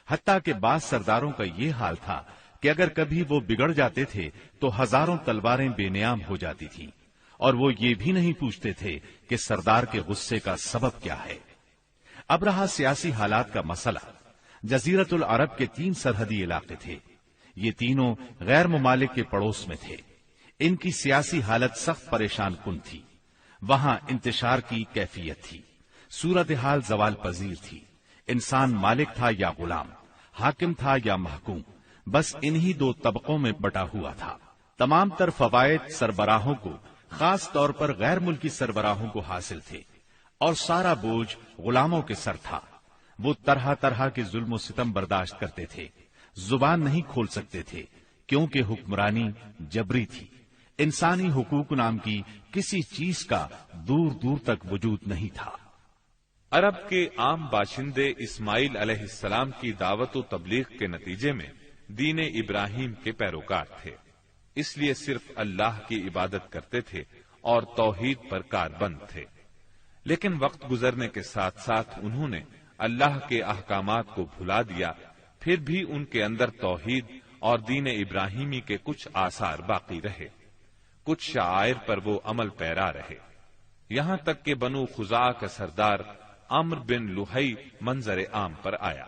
حتیٰ کہ بعض سرداروں کا یہ حال تھا کہ اگر کبھی وہ بگڑ جاتے تھے تو ہزاروں تلواریں بے نیام ہو جاتی تھیں، اور وہ یہ بھی نہیں پوچھتے تھے کہ سردار کے غصے کا سبب کیا ہے۔ اب رہا سیاسی حالات کا مسئلہ۔ جزیرت العرب کے 3 سرحدی علاقے تھے۔ یہ تینوں غیر ممالک کے پڑوس میں تھے۔ ان کی سیاسی حالت سخت پریشان کن تھی۔ وہاں انتشار کی کیفیت تھی۔ صورتحال زوال پذیر تھی۔ انسان مالک تھا یا غلام، حاکم تھا یا محکوم، بس انہی 2 طبقوں میں بٹا ہوا تھا۔ تمام تر فوائد سربراہوں کو، خاص طور پر غیر ملکی سربراہوں کو حاصل تھے، اور سارا بوجھ غلاموں کے سر تھا۔ وہ طرح طرح کے ظلم و ستم برداشت کرتے تھے، زبان نہیں کھول سکتے تھے کیونکہ حکمرانی جبری تھی۔ انسانی حقوق نام کی کسی چیز کا دور دور تک وجود نہیں تھا۔ عرب کے عام باشندے اسماعیل علیہ السلام کی دعوت و تبلیغ کے نتیجے میں دین ابراہیم کے پیروکار تھے، اس لیے صرف اللہ کی عبادت کرتے تھے اور توحید پر کاربند تھے۔ لیکن وقت گزرنے کے ساتھ ساتھ انہوں نے اللہ کے احکامات کو بھلا دیا، پھر بھی ان کے اندر توحید اور دین ابراہیمی کے کچھ آثار باقی رہے، کچھ شعائر پر وہ عمل پیرا رہے، یہاں تک کہ بنو خزاع کا سردار عمرو بن لحی منظر عام پر آیا۔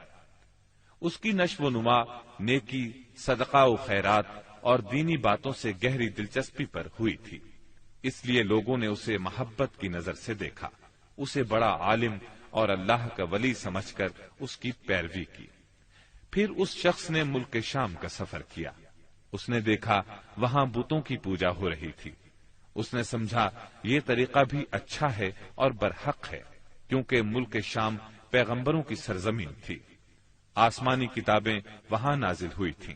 اس کی نشو و نما نیکی، صدقہ و خیرات اور دینی باتوں سے گہری دلچسپی پر ہوئی تھی، اس لیے لوگوں نے اسے محبت کی نظر سے دیکھا، اسے بڑا عالم اور اللہ کا ولی سمجھ کر اس کی پیروی کی۔ پھر اس شخص نے ملک شام کا سفر کیا۔ اس نے دیکھا وہاں بتوں کی پوجا ہو رہی تھی۔ اس نے سمجھا یہ طریقہ بھی اچھا ہے اور برحق ہے، کیونکہ ملک شام پیغمبروں کی سرزمین تھی، آسمانی کتابیں وہاں نازل ہوئی تھیں۔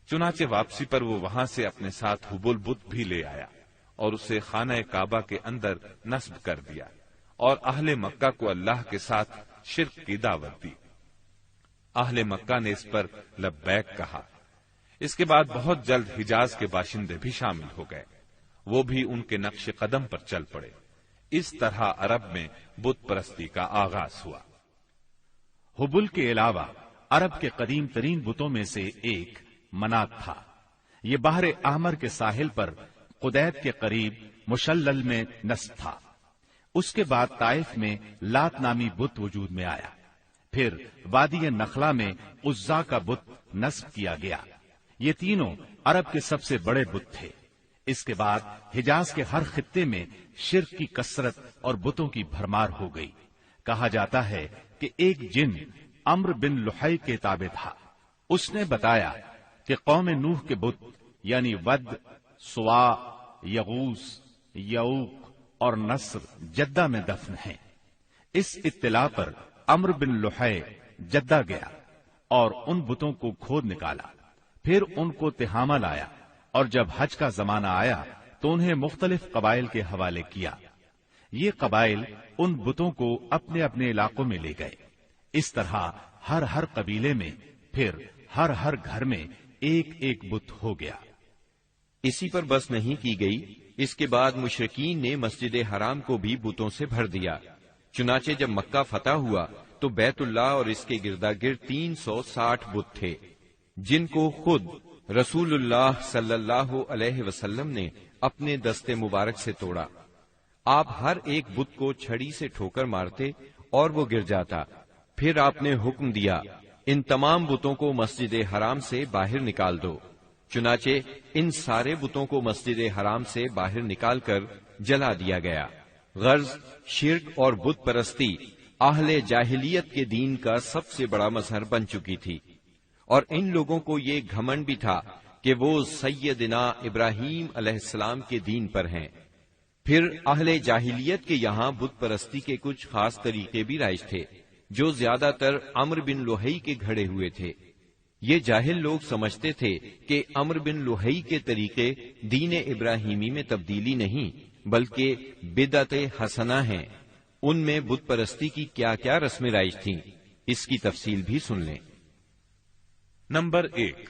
چنانچہ واپسی پر وہ وہاں سے اپنے ساتھ حبل بت بھی لے آیا اور اسے خانہ کعبہ کے اندر نصب کر دیا، اور اہل مکہ کو اللہ کے ساتھ شرک کی دعوت دی۔ اہل مکہ نے اس پر لبیک کہا۔ اس کے بعد بہت جلد حجاز کے باشندے بھی شامل ہو گئے، وہ بھی ان کے نقش قدم پر چل پڑے۔ اس طرح عرب میں بت پرستی کا آغاز ہوا۔ حبل کے علاوہ عرب کے قدیم ترین بتوں میں سے ایک منات تھا۔ یہ بحر احمر کے ساحل پر قدید کے قریب مشلل میں نصب تھا۔ اس کے بعد طائف میں لات نامی بت وجود میں آیا، پھر وادی نخلا میں عزا کا بت نصب کیا گیا۔ یہ تینوں عرب کے سب سے بڑے بت تھے۔ اس کے بعد حجاز کے ہر خطے میں شرک کی کثرت اور بتوں کی بھرمار ہو گئی۔ کہا جاتا ہے کہ ایک جن عمرو بن لحی کے تابع تھا۔ اس نے بتایا کہ قوم نوح کے بت یعنی ود، سوا، یغوث، یعوق اور نصر جدہ میں دفن ہیں۔ اس اطلاع پر عمرو بن لحی جدہ گیا اور ان بتوں کو کھود نکالا، پھر ان کو تہامہ لایا، اور جب حج کا زمانہ آیا تو انہیں مختلف قبائل کے حوالے کیا۔ یہ قبائل ان بتوں کو اپنے اپنے علاقوں میں لے گئے۔ اس طرح ہر قبیلے میں، پھر ہر گھر میں ایک ایک بت ہو گیا۔ اسی پر بس نہیں کی گئی، اس کے بعد مشرکین نے مسجد حرام کو بھی بتوں سے بھر دیا۔ چنانچہ جب مکہ فتح ہوا تو بیت اللہ اور اس کے گردا گرد 360 بت تھے، جن کو خود رسول اللہ صلی اللہ علیہ وسلم نے اپنے دست مبارک سے توڑا۔ آپ ہر ایک بت کو چھڑی سے ٹھوکر مارتے اور وہ گر جاتا۔ پھر آپ نے حکم دیا، ان تمام بتوں کو مسجد حرام سے باہر نکال دو۔ چنانچہ ان سارے بتوں کو مسجد حرام سے باہر نکال کر جلا دیا گیا۔ غرض شرک اور بت پرستی اہل جاہلیت کے دین کا سب سے بڑا مظہر بن چکی تھی، اور ان لوگوں کو یہ گھمنڈ بھی تھا کہ وہ سیدنا ابراہیم علیہ السلام کے دین پر ہیں۔ پھر اہل جاہلیت کے یہاں بت پرستی کے کچھ خاص طریقے بھی رائج تھے، جو زیادہ تر عمرو بن لحی کے گھڑے ہوئے تھے۔ یہ جاہل لوگ سمجھتے تھے کہ عمرو بن لحی کے طریقے دین ابراہیمی میں تبدیلی نہیں بلکہ بدعت حسنہ ہیں۔ ان میں بت پرستی کی کیا کیا رسمیں رائج تھیں، اس کی تفصیل بھی سن لیں۔ نمبر 1،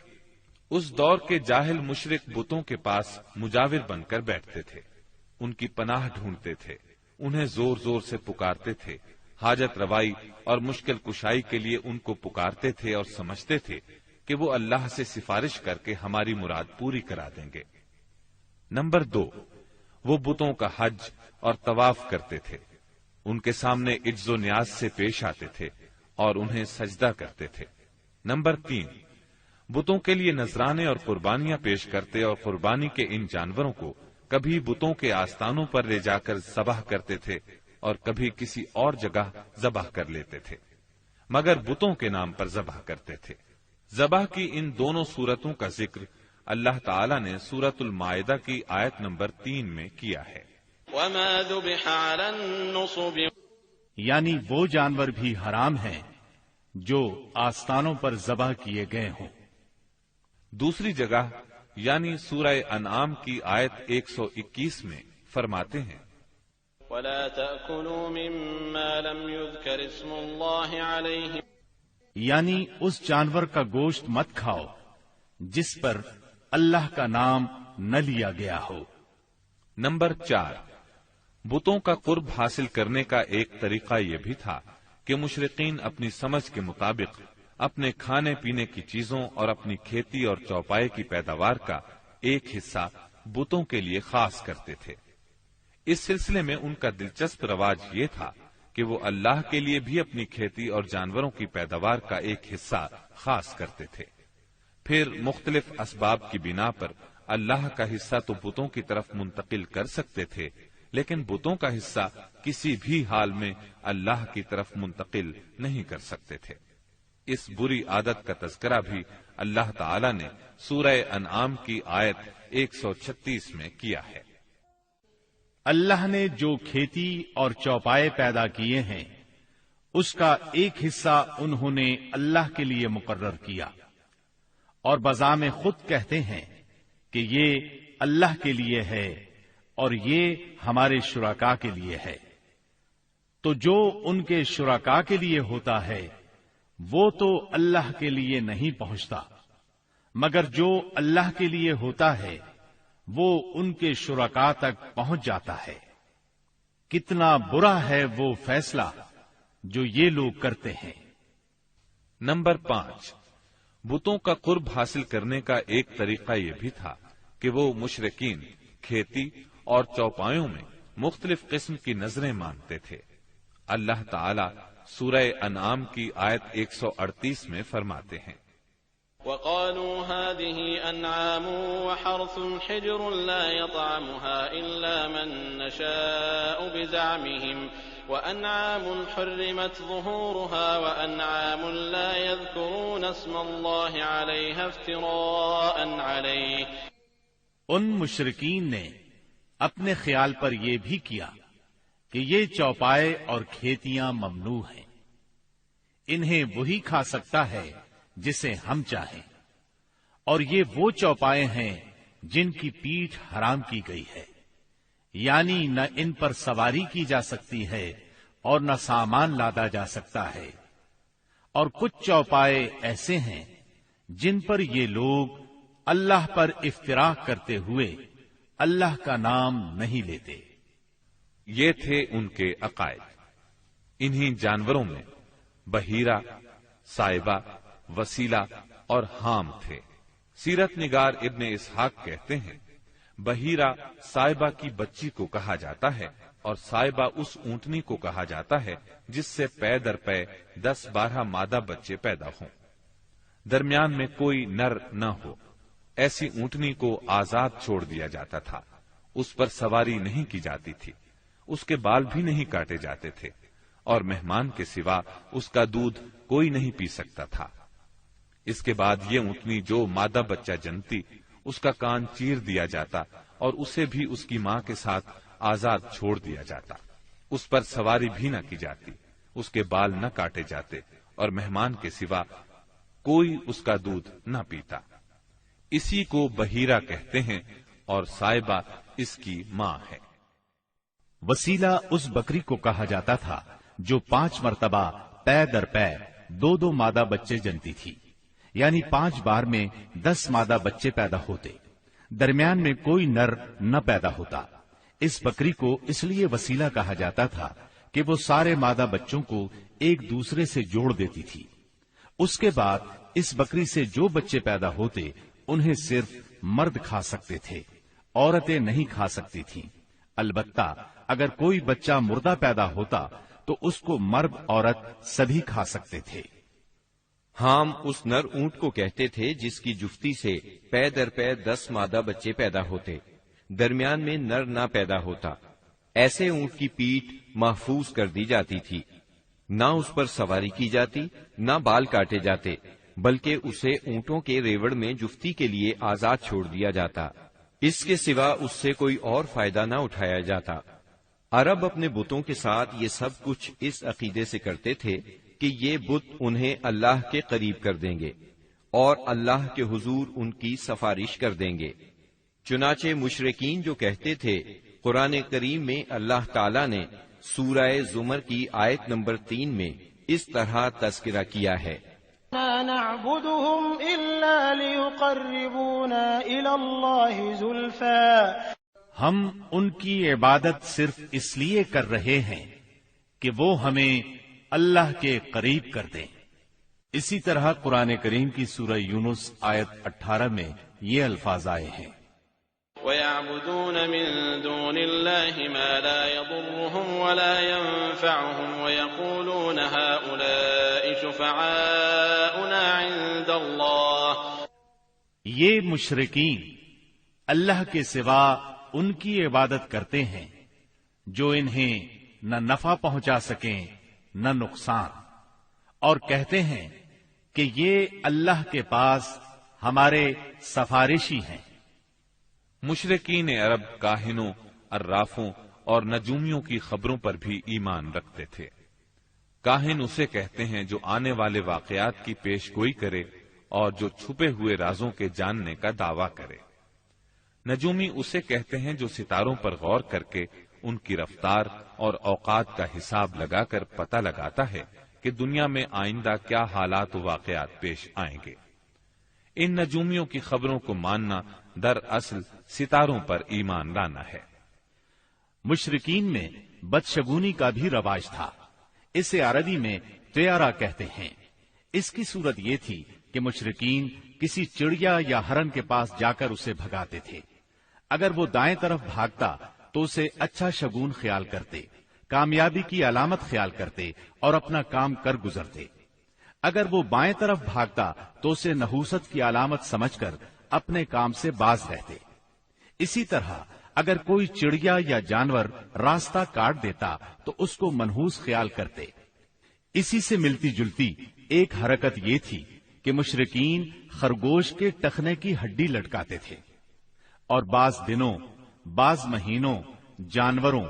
اس دور کے جاہل مشرک بتوں کے پاس مجاور بن کر بیٹھتے تھے، ان کی پناہ ڈھونڈتے تھے، انہیں زور زور سے پکارتے تھے، حاجت روائی اور مشکل کشائی کے لیے ان کو پکارتے تھے اور سمجھتے تھے کہ وہ اللہ سے سفارش کر کے ہماری مراد پوری کرا دیں گے۔ نمبر 2، وہ بتوں کا حج اور طواف کرتے تھے، ان کے سامنے عجز و نیاز سے پیش آتے تھے اور انہیں سجدہ کرتے تھے۔ نمبر 3، بتوں کے لیے نذرانے اور قربانیاں پیش کرتے اور قربانی کے ان جانوروں کو کبھی بتوں کے آستانوں پر لے جا کر ذبح کرتے تھے اور کبھی کسی اور جگہ ذبح کر لیتے تھے، مگر بتوں کے نام پر ذبح کرتے تھے۔ ذبح کی ان دونوں صورتوں کا ذکر اللہ تعالی نے سورۃ المائدہ کی آیت نمبر 3 میں کیا ہے۔ وما ذبح على النصب، یعنی وہ جانور بھی حرام ہیں جو آستانوں پر ذبح کیے گئے ہوں۔ دوسری جگہ یعنی سورہ انعام کی آیت 121 میں فرماتے ہیں، ولا تأكلوا مما لم يذكر اسم الله عليه، یعنی اس جانور کا گوشت مت کھاؤ جس پر اللہ کا نام نہ لیا گیا ہو۔ نمبر 4، بتوں کا قرب حاصل کرنے کا ایک طریقہ یہ بھی تھا کہ مشرقین اپنی سمجھ کے مطابق اپنے کھانے پینے کی چیزوں اور اپنی کھیتی اور چوپائے کی پیداوار کا ایک حصہ بتوں کے لیے خاص کرتے تھے۔ اس سلسلے میں ان کا دلچسپ رواج یہ تھا کہ وہ اللہ کے لیے بھی اپنی کھیتی اور جانوروں کی پیداوار کا ایک حصہ خاص کرتے تھے، پھر مختلف اسباب کی بنا پر اللہ کا حصہ تو بتوں کی طرف منتقل کر سکتے تھے، لیکن بتوں کا حصہ کسی بھی حال میں اللہ کی طرف منتقل نہیں کر سکتے تھے۔ اس بری عادت کا تذکرہ بھی اللہ تعالی نے سورہ انعام کی آیت 136 میں کیا ہے۔ اللہ نے جو کھیتی اور چوپائے پیدا کیے ہیں اس کا ایک حصہ انہوں نے اللہ کے لیے مقرر کیا، اور بذام خود کہتے ہیں کہ یہ اللہ کے لیے ہے اور یہ ہمارے شرکاء کے لیے ہے۔ تو جو ان کے شرکاء کے لیے ہوتا ہے وہ تو اللہ کے لیے نہیں پہنچتا، مگر جو اللہ کے لیے ہوتا ہے وہ ان کے شرکاء تک پہنچ جاتا ہے۔ کتنا برا ہے وہ فیصلہ جو یہ لوگ کرتے ہیں۔ نمبر 5، بتوں کا قرب حاصل کرنے کا ایک طریقہ یہ بھی تھا کہ وہ مشرکین کھیتی اور چوپایوں میں مختلف قسم کی نظریں مانتے تھے۔ اللہ تعالی سورہ انعام کی آیت 138 میں فرماتے ہیں، وقالوا هذه أنعام وحرث حجر لا يطعمها إلا من نشاء بزعمهم وأنعام حرمت ظهورها وأنعام لا يذكرون اسم الله عليها افتراء عليه. ان مشرکین نے اپنے خیال پر یہ بھی کیا کہ یہ چوپائے اور کھیتیاں ممنوع ہیں، انہیں وہی کھا سکتا ہے جسے ہم چاہیں، اور یہ وہ چوپائے ہیں جن کی پیٹھ حرام کی گئی ہے، یعنی نہ ان پر سواری کی جا سکتی ہے اور نہ سامان لادا جا سکتا ہے، اور کچھ چوپائے ایسے ہیں جن پر یہ لوگ اللہ پر افتراء کرتے ہوئے اللہ کا نام نہیں لیتے. یہ تھے ان کے عقائد. انہی جانوروں میں بحیرہ، صائبہ، وسیلہ اور حام تھے. سیرت نگار ابن اسحاق کہتے ہیں بحیرہ صائبہ کی بچی کو کہا جاتا ہے اور صائبہ اس اونٹنی کو کہا جاتا ہے جس سے پے در پے 10-12 مادہ بچے پیدا ہوں، درمیان میں کوئی نر نہ ہو. ایسی اونٹنی کو آزاد چھوڑ دیا جاتا تھا، اس پر سواری نہیں کی جاتی تھی، اس کے بال بھی نہیں کاٹے جاتے تھے، اور مہمان کے سوا اس کا دودھ کوئی نہیں پی سکتا تھا. اس کے بعد یہ اونٹنی جو مادہ بچہ جنتی، اس کا کان چیر دیا جاتا اور اسے بھی اس کی ماں کے ساتھ آزاد چھوڑ دیا جاتا. اس پر سواری بھی نہ کی جاتی، اس کے بال نہ کاٹے جاتے، اور مہمان کے سوا کوئی اس کا دودھ نہ پیتا. اسی کو بحیرہ کہتے ہیں اور صائبہ اس کی ماں ہے. وسیلہ اس بکری کو کہا جاتا تھا جو 5 مرتبہ پے در پے 2 مادہ بچے جنتی تھی، یعنی 5 بار میں 10 مادہ بچے پیدا ہوتے، درمیان میں کوئی نر نہ پیدا ہوتا. اس بکری کو اس لیے وسیلہ کہا جاتا تھا کہ وہ سارے مادہ بچوں کو ایک دوسرے سے جوڑ دیتی تھی. اس کے بعد اس بکری سے جو بچے پیدا ہوتے انہیں صرف مرد کھا سکتے تھے، عورتیں نہیں کھا سکتی تھیں. البتہ اگر کوئی بچہ مردہ پیدا ہوتا تو اس کو مرد عورت سبھی کھا سکتے تھے. حام اس نر اونٹ کو کہتے تھے جس کی جفتی سے پے در پے 10 مادہ بچے پیدا ہوتے، درمیان میں نر نہ پیدا ہوتا. ایسے اونٹ کی پیٹھ محفوظ کر دی جاتی تھی، نہ اس پر سواری کی جاتی، نہ بال کاٹے جاتے، بلکہ اسے اونٹوں کے ریوڑ میں جفتی کے لیے آزاد چھوڑ دیا جاتا. اس کے سوا اس سے کوئی اور فائدہ نہ اٹھایا جاتا. عرب اپنے بتوں کے ساتھ یہ سب کچھ اس عقیدے سے کرتے تھے کہ یہ بت انہیں اللہ کے قریب کر دیں گے اور اللہ کے حضور ان کی سفارش کر دیں گے. چنانچہ مشرکین جو کہتے تھے، قرآن کریم میں اللہ تعالیٰ نے سورہ زمر کی آیت نمبر 3 میں اس طرح تذکرہ کیا ہے: لا نعبدهم إلا ليقربونا إلى الله زلفى. ہم ان کی عبادت صرف اس لیے کر رہے ہیں کہ وہ ہمیں اللہ کے قریب کر دیں. اسی طرح قرآن کریم کی سورہ یونس آیت 18 میں یہ الفاظ آئے ہیں: وَيَعْبُدُونَ مِن دُونِ اللَّهِ مَا لَا يَضُرُّهُمْ وَلَا يَنفَعُهُمْ وَيَقُولُونَ هَؤُلَاءِ شُفَعَاؤُنَا عِندَ اللَّهِ. یہ مشرکین اللہ کے سوا ان کی عبادت کرتے ہیں جو انہیں نہ نفع پہنچا سکیں نہ نقصان، اور کہتے ہیں کہ یہ اللہ کے پاس ہمارے سفارشی ہیں. مشرکین عرب کاہنوں، عرافوں اور نجومیوں کی خبروں پر بھی ایمان رکھتے تھے. کاہن اسے کہتے ہیں جو آنے والے واقعات کی پیش گوئی کرے اور جو چھپے ہوئے رازوں کے جاننے کا دعویٰ کرے. نجومی اسے کہتے ہیں جو ستاروں پر غور کر کے ان کی رفتار اور اوقات کا حساب لگا کر پتہ لگاتا ہے کہ دنیا میں آئندہ کیا حالات و واقعات پیش آئیں گے. ان نجومیوں کی خبروں کو ماننا دراصل ستاروں پر ایمان لانا ہے. مشرکین میں بدشگونی کا بھی رواج تھا. اسے عربی میں طیارہ کہتے ہیں. اس کی صورت یہ تھی کہ مشرکین کسی چڑیا یا ہرن کے پاس جا کر اسے بھگاتے تھے. اگر وہ دائیں طرف بھاگتا تو اسے اچھا شگون خیال کرتے، کامیابی کی علامت خیال کرتے اور اپنا کام کر گزرتے. اگر وہ بائیں طرف بھاگتا تو اسے نحوست کی علامت سمجھ کر اپنے کام سے باز رہتے. اسی طرح اگر کوئی چڑیا یا جانور راستہ کاٹ دیتا تو اس کو منحوس خیال کرتے۔ اسی سے ملتی جلتی ایک حرکت یہ تھی کہ مشرکین خرگوش کے ٹخنے کی ہڈی لٹکاتے تھے اور بعض دنوں، بعض مہینوں، جانوروں،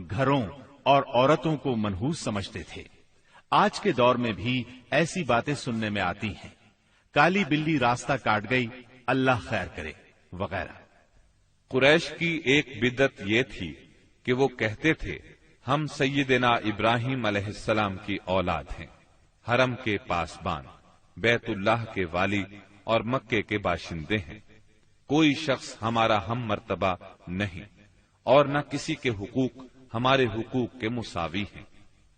گھروں اور عورتوں کو منحوس سمجھتے تھے۔ آج کے دور میں بھی ایسی باتیں سننے میں آتی ہیں، کالی بلی راستہ کاٹ گئی، اللہ خیر کرے، وغیرہ۔ قریش کی ایک بدعت یہ تھی کہ وہ کہتے تھے ہم سیدنا ابراہیم علیہ السلام کی اولاد ہیں، حرم کے پاسبان، بیت اللہ کے والی اور مکے کے باشندے ہیں، کوئی شخص ہمارا ہم مرتبہ نہیں اور نہ کسی کے حقوق ہمارے حقوق کے مساوی ہیں۔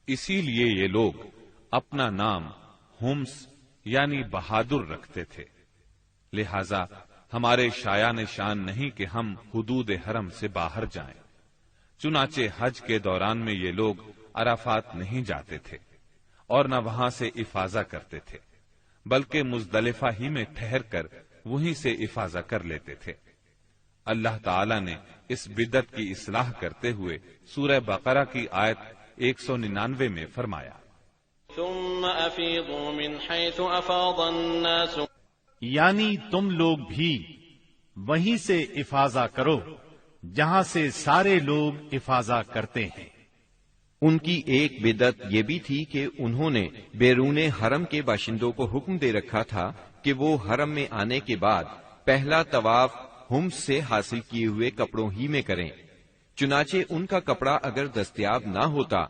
اسی لیے یہ لوگ اپنا نام ہمس یعنی بہادر رکھتے تھے، لہذا ہمارے شایان شان نہیں کہ ہم حدود حرم سے باہر جائیں۔ چنانچہ حج کے دوران میں یہ لوگ عرفات نہیں جاتے تھے اور نہ وہاں سے افاضہ کرتے تھے، بلکہ مزدلفہ ہی میں ٹھہر کر وہیں سے افاضہ کر لیتے تھے۔ اللہ تعالی نے اس بدعت کی اصلاح کرتے ہوئے سورہ بقرہ کی آیت 199 میں فرمایا، ثم افیضوا من حیث افاض الناس، یعنی تم لوگ بھی وہیں سے افاضہ کرو جہاں سے سارے لوگ افاضہ کرتے ہیں۔ ان کی ایک بدعت یہ بھی تھی کہ انہوں نے بیرون حرم کے باشندوں کو حکم دے رکھا تھا کہ وہ حرم میں آنے کے بعد پہلا طواف ہمس سے حاصل کیے ہوئے کپڑوں ہی میں کریں۔ چنانچہ ان کا کپڑا اگر دستیاب نہ ہوتا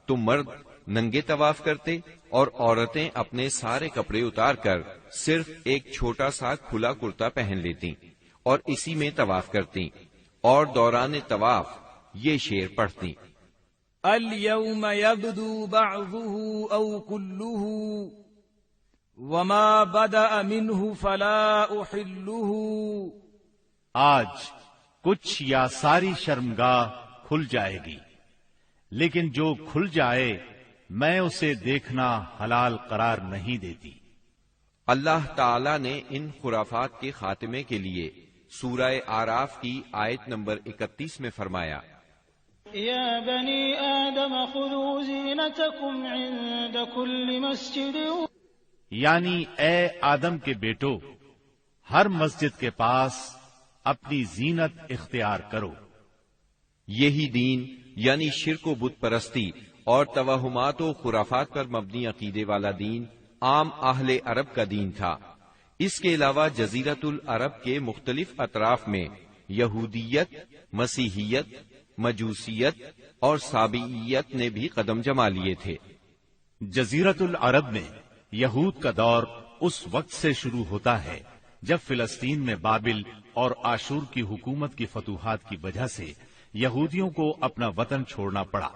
تو مرد ننگے طواف کرتے اور عورتیں اپنے سارے کپڑے اتار کر صرف ایک چھوٹا سا کھلا کرتا پہن لیتی اور اسی میں طواف کرتی اور دوران طواف یہ شعر پڑھتی، اليوم يبدو بعضه أو كله وما بدأ منه فلا أحله، آج کچھ یا ساری شرمگاہ کھل جائے گی، لیکن جو کھل جائے میں اسے دیکھنا حلال قرار نہیں دیتی۔ اللہ تعالی نے ان خرافات کے خاتمے کے لیے سورہ آراف کی آیت نمبر 31 میں فرمایا، یا بنی آدم خذوا زینتکم عند کل مسجد، یعنی اے آدم کے بیٹو، ہر مسجد کے پاس اپنی زینت اختیار کرو۔ یہی دین یعنی شرک و بت پرستی اور توہمات و خرافات پر مبنی عقیدے والا دین عام اہل عرب کا دین تھا۔ اس کے علاوہ جزیرۃ العرب کے مختلف اطراف میں یہودیت، مسیحیت، مجوسیت اور سابعیت نے بھی قدم جما لیے تھے۔ جزیرۃ العرب میں یہود کا دور اس وقت سے شروع ہوتا ہے جب فلسطین میں بابل اور آشور کی حکومت کی فتوحات کی وجہ سے یہودیوں کو اپنا وطن چھوڑنا پڑا۔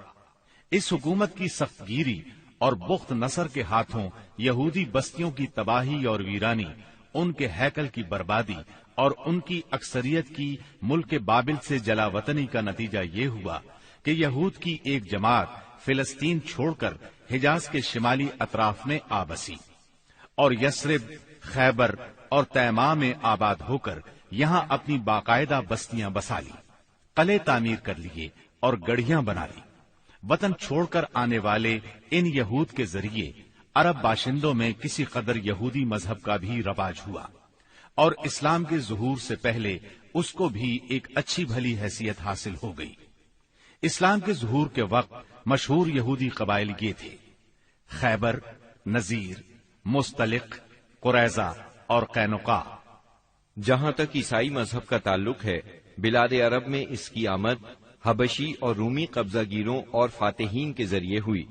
اس حکومت کی سخت گیری اور بخت نصر کے ہاتھوں یہودی بستیوں کی تباہی اور ویرانی، ان کے ہیکل کی بربادی اور ان کی اکثریت کی ملک بابل سے جلا وطنی کا نتیجہ یہ ہوا کہ یہود کی ایک جماعت فلسطین چھوڑ کر حجاز کے شمالی اطراف میں آ بسی اور یثرب، خیبر اور تیماء میں آباد ہو کر یہاں اپنی باقاعدہ بستیاں بسا لی، قلعے تعمیر کر لیے اور گڑھیاں بنا لی۔ وطن چھوڑ کر آنے والے ان یہود کے ذریعے عرب باشندوں میں کسی قدر یہودی مذہب کا بھی رواج ہوا اور اسلام کے ظہور سے پہلے اس کو بھی ایک اچھی بھلی حیثیت حاصل ہو گئی۔ اسلام کے ظہور کے وقت مشہور یہودی قبائل یہ تھے: خیبر، نذیر، مستلق، قریظہ اور قینقاع۔ جہاں تک عیسائی مذہب کا تعلق ہے، بلاد عرب میں اس کی آمد حبشی اور رومی قبضہ گیروں اور فاتحین کے ذریعے ہوئی۔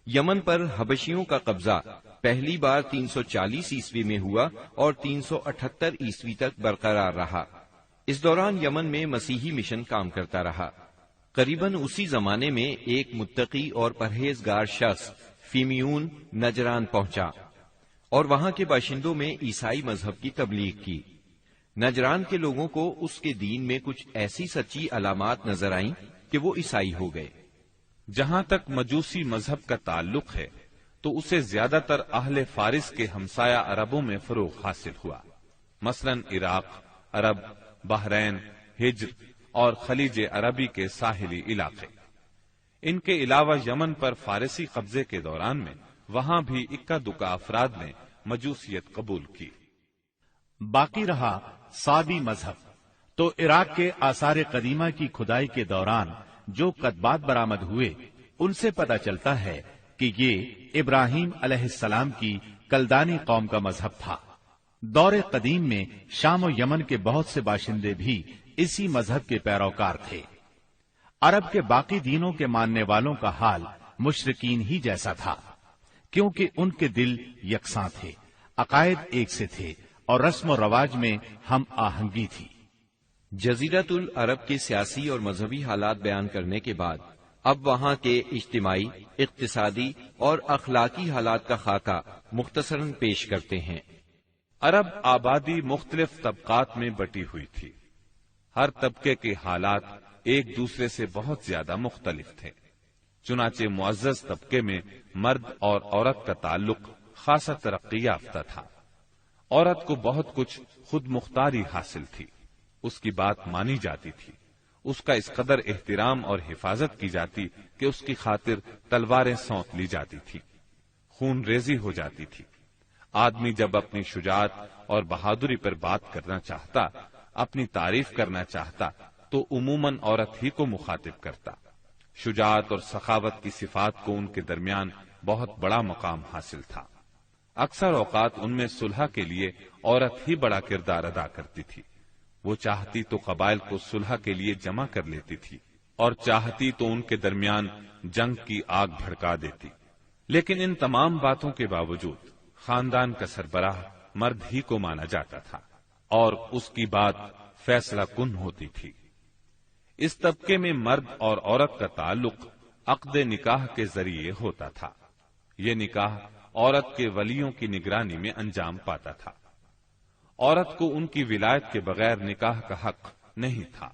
یمن پر حبشیوں کا قبضہ پہلی بار 340 عیسوی میں ہوا اور 378 عیسوی تک برقرار رہا۔ اس دوران یمن میں مسیحی مشن کام کرتا رہا۔ قریباً اسی زمانے میں ایک متقی اور پرہیزگار شخص فیمیون نجران پہنچا اور وہاں کے باشندوں میں عیسائی مذہب کی تبلیغ کی۔ نجران کے لوگوں کو اس کے دین میں کچھ ایسی سچی علامات نظر آئیں کہ وہ عیسائی ہو گئے۔ جہاں تک مجوسی مذہب کا تعلق ہے تو اسے زیادہ تر اہل فارس کے ہمسایہ عربوں میں فروغ حاصل ہوا، مثلا عراق، عرب، بحرین، ہجر اور خلیج عربی کے ساحلی علاقے۔ ان کے علاوہ یمن پر فارسی قبضے کے دوران میں وہاں بھی اکا دکا افراد نے مجوسیت قبول کی۔ باقی رہا صابی مذہب، تو عراق کے آثار قدیمہ کی کھدائی کے دوران جو کتبات برآمد ہوئے ان سے پتہ چلتا ہے کہ یہ ابراہیم علیہ السلام کی کلدانی قوم کا مذہب تھا۔ دور قدیم میں شام و یمن کے بہت سے باشندے بھی اسی مذہب کے پیروکار تھے۔ عرب کے باقی دینوں کے ماننے والوں کا حال مشرکین ہی جیسا تھا، کیونکہ ان کے دل یکساں تھے، عقائد ایک سے تھے اور رسم و رواج میں ہم آہنگی تھی۔ جزیرۃ العرب کے سیاسی اور مذہبی حالات بیان کرنے کے بعد اب وہاں کے اجتماعی، اقتصادی اور اخلاقی حالات کا خاکہ مختصراً پیش کرتے ہیں۔ عرب آبادی مختلف طبقات میں بٹی ہوئی تھی۔ ہر طبقے کے حالات ایک دوسرے سے بہت زیادہ مختلف تھے۔ چنانچہ معزز طبقے میں مرد اور عورت کا تعلق خاصا ترقی یافتہ تھا۔ عورت کو بہت کچھ خود مختاری حاصل تھی، اس کی بات مانی جاتی تھی، اس کا اس قدر احترام اور حفاظت کی جاتی کہ اس کی خاطر تلواریں سونت لی جاتی تھی، خون ریزی ہو جاتی تھی۔ آدمی جب اپنی شجاعت اور بہادری پر بات کرنا چاہتا، اپنی تعریف کرنا چاہتا تو عموماً عورت ہی کو مخاطب کرتا۔ شجاعت اور سخاوت کی صفات کو ان کے درمیان بہت بڑا مقام حاصل تھا۔ اکثر اوقات ان میں صلح کے لیے عورت ہی بڑا کردار ادا کرتی تھی۔ وہ چاہتی تو قبائل کو صلح کے لیے جمع کر لیتی تھی اور چاہتی تو ان کے درمیان جنگ کی آگ بھڑکا دیتی۔ لیکن ان تمام باتوں کے باوجود خاندان کا سربراہ مرد ہی کو مانا جاتا تھا اور اس کی بات فیصلہ کن ہوتی تھی۔ اس طبقے میں مرد اور عورت کا تعلق عقد نکاح کے ذریعے ہوتا تھا۔ یہ نکاح عورت کے ولیوں کی نگرانی میں انجام پاتا تھا۔ عورت کو ان کی ولایت کے بغیر نکاح کا حق نہیں تھا۔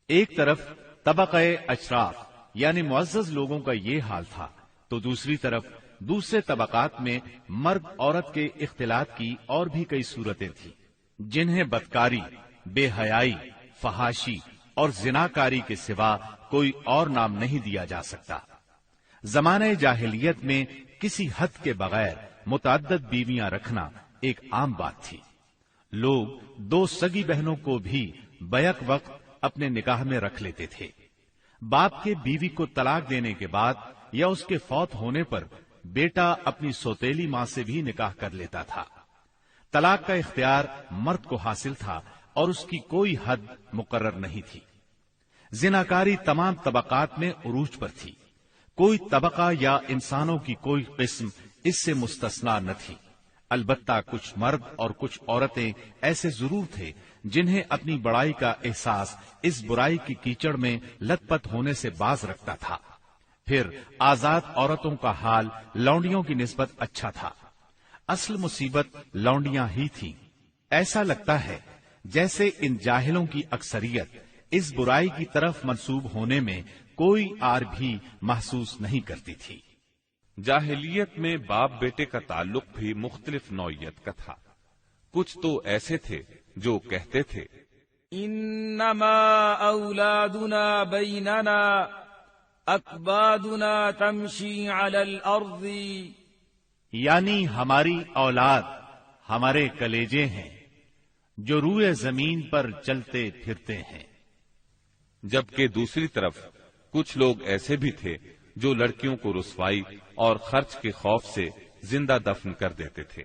ایک طرف طبقہ اشراف یعنی معزز لوگوں کا یہ حال تھا، تو دوسری طرف دوسرے طبقات میں مرد عورت کے اختلاط کی اور بھی کئی صورتیں تھیں، جنہیں بدکاری، بے حیائی، فحاشی اور زناکاری کے سوا کوئی اور نام نہیں دیا جا سکتا۔ زمانہ جاہلیت میں کسی حد کے بغیر متعدد بیویاں رکھنا ایک عام بات تھی۔ لوگ دو سگی بہنوں کو بھی بیک وقت اپنے نکاح میں رکھ لیتے تھے۔ باپ کے بیوی کو طلاق دینے کے بعد یا اس کے فوت ہونے پر بیٹا اپنی سوتیلی ماں سے بھی نکاح کر لیتا تھا۔ طلاق کا اختیار مرد کو حاصل تھا اور اس کی کوئی حد مقرر نہیں تھی۔ زناکاری تمام طبقات میں عروج پر تھی، کوئی طبقہ یا انسانوں کی کوئی قسم اس سے مستثنا نہ تھی۔ البتہ کچھ مرد اور کچھ عورتیں ایسے ضرور تھے جنہیں اپنی بڑائی کا احساس اس برائی کی کیچڑ میں لت پت ہونے سے باز رکھتا تھا۔ پھر آزاد عورتوں کا حال لونڈیوں کی نسبت اچھا تھا۔ اصل مصیبت لونڈیاں ہی تھیں۔ ایسا لگتا ہے جیسے ان جاہلوں کی اکثریت اس برائی کی طرف منسوب ہونے میں کوئی آر بھی محسوس نہیں کرتی تھی۔ جاہلیت میں باپ بیٹے کا تعلق بھی مختلف نوعیت کا تھا۔ کچھ تو ایسے تھے جو کہتے تھے انما اولادنا بیننا اکبادنا تمشی علی الارض، یعنی ہماری اولاد ہمارے کلیجے ہیں جو روئے زمین پر چلتے پھرتے ہیں۔ جبکہ دوسری طرف کچھ لوگ ایسے بھی تھے جو لڑکیوں کو رسوائی اور خرچ کے خوف سے زندہ دفن کر دیتے تھے